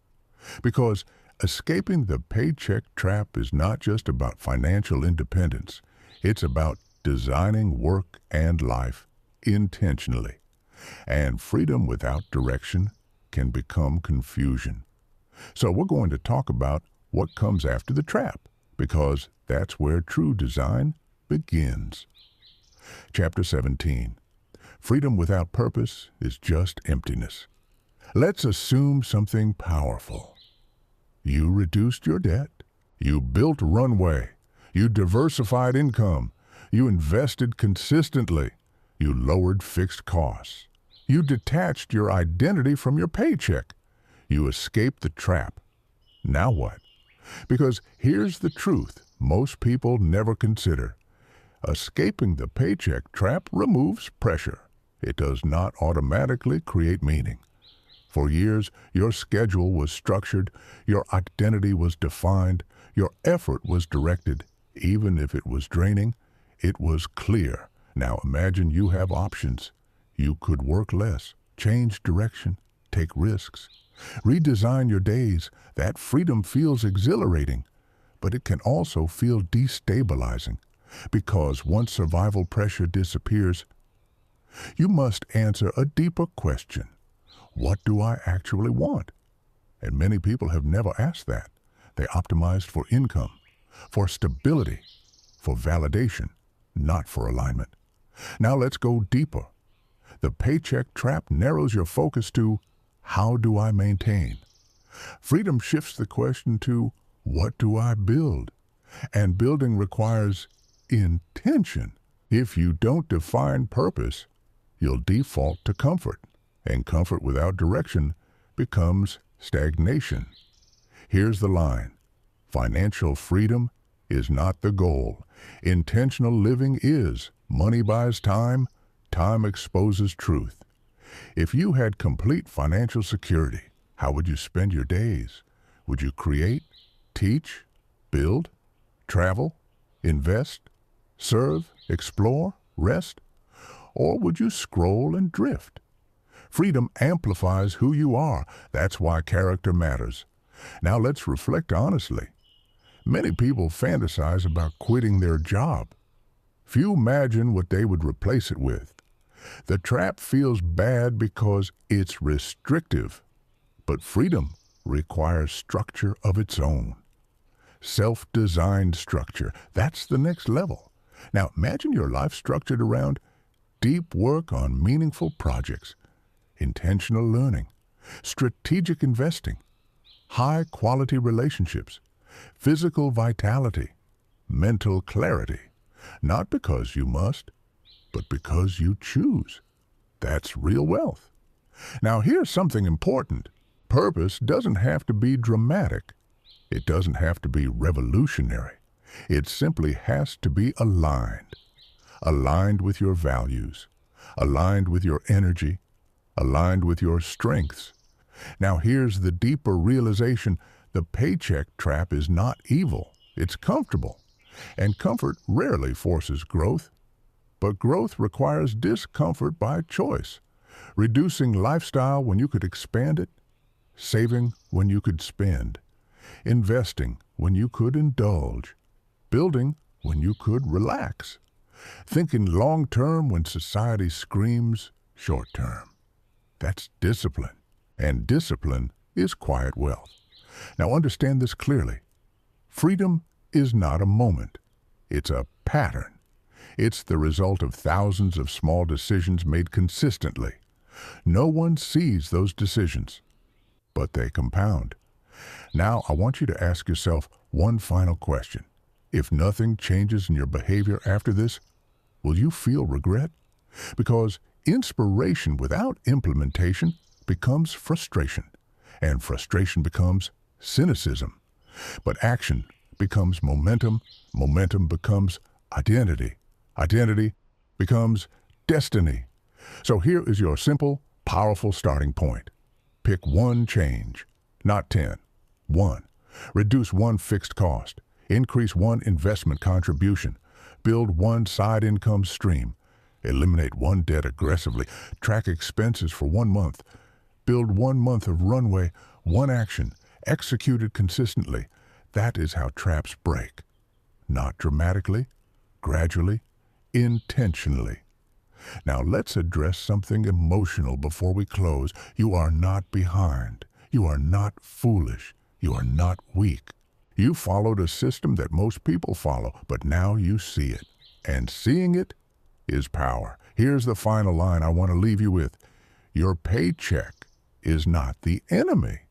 Because escaping the paycheck trap is not just about financial independence. It's about designing work and life intentionally. And freedom without direction can become confusion. So we're going to talk about what comes after the trap, because that's where true design begins. Chapter 17. Freedom without purpose is just emptiness. Let's assume something powerful. You reduced your debt. You built Runway. You diversified income. You invested consistently. You lowered fixed costs. You detached your identity from your paycheck. You escaped the trap. Now what? Because here's the truth most people never consider. Escaping the paycheck trap removes pressure. It does not automatically create meaning. For years, your schedule was structured, your identity was defined, your effort was directed. Even if it was draining, it was clear. Now imagine you have options. You could work less, change direction, take risks, redesign your days. That freedom feels exhilarating, but it can also feel destabilizing, because once survival pressure disappears, you must answer a deeper question. What do I actually want? And many people have never asked that. They optimized for income, for stability, for validation, not for alignment. Now let's go deeper. The paycheck trap narrows your focus to, how do I maintain? Freedom shifts the question to, what do I build? And building requires intention. If you don't define purpose, you'll default to comfort, and comfort without direction becomes stagnation. Here's the line. Financial freedom is not the goal. Intentional living is. Money buys time. Time exposes truth. If you had complete financial security, how would you spend your days? Would you create, teach, build, travel, invest, serve, explore, rest? Or would you scroll and drift? Freedom amplifies who you are. That's why character matters. Now let's reflect honestly. Many people fantasize about quitting their job. Few imagine what they would replace it with. The trap feels bad because it's restrictive, but freedom requires structure of its own. Self-designed structure, that's the next level. Now imagine your life structured around deep work on meaningful projects, intentional learning, strategic investing, high-quality relationships, physical vitality, mental clarity, not because you must, but because you choose. That's real wealth. Now here's something important. Purpose doesn't have to be dramatic. It doesn't have to be revolutionary. It simply has to be aligned. Aligned with your values, aligned with your energy, aligned with your strengths. Now here's the deeper realization. The paycheck trap is not evil. It's comfortable. And comfort rarely forces growth. But growth requires discomfort by choice. Reducing lifestyle when you could expand it. Saving when you could spend. Investing when you could indulge. Building when you could relax. Thinking long-term when society screams short-term. That's discipline. And discipline is quiet wealth. Now understand this clearly. Freedom is not a moment. It's a pattern. It's the result of thousands of small decisions made consistently. No one sees those decisions, but they compound. Now I want you to ask yourself one final question. If nothing changes in your behavior after this, will you feel regret? Because inspiration without implementation becomes frustration, and frustration becomes cynicism. But action becomes momentum, momentum becomes identity, identity becomes destiny. So here is your simple, powerful starting point. Pick one change, not 10. 1. Reduce one fixed cost. Increase one investment contribution. Build one side income stream. Eliminate one debt aggressively. Track expenses for 1 month. Build 1 month of runway, one action. Execute it consistently. That is how traps break. Not dramatically, gradually, intentionally. Now let's address something emotional before we close. You are not behind. You are not foolish. You are not weak. You followed a system that most people follow, but now you see it. And seeing it is power. Here's the final line I want to leave you with. Your paycheck is not the enemy.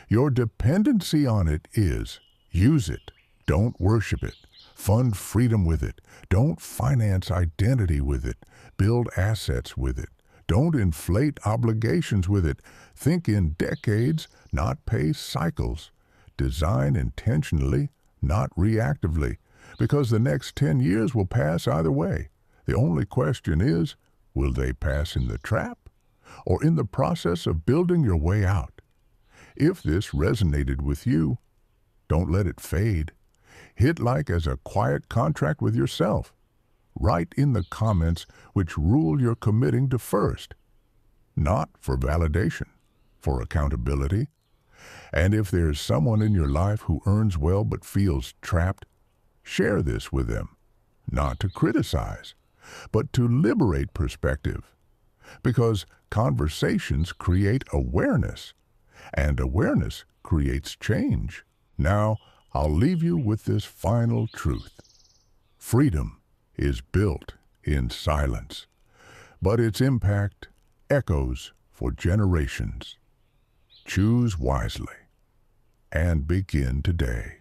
Your dependency on it is. Use it. Don't worship it. Fund freedom with it. Don't finance identity with it. Build assets with it. Don't inflate obligations with it. Think in decades, not pay cycles. Design intentionally, not reactively, because the next 10 years will pass either way. The only question is, will they pass in the trap or in the process of building your way out? If this resonated with you, don't let it fade. Hit like as a quiet contract with yourself. Write in the comments which rule you're committing to first. Not for validation, for accountability. And if there's someone in your life who earns well but feels trapped, share this with them. Not to criticize, but to liberate perspective. Because conversations create awareness, and awareness creates change. Now, I'll leave you with this final truth. Freedom is built in silence, but its impact echoes for generations. Choose wisely and begin today.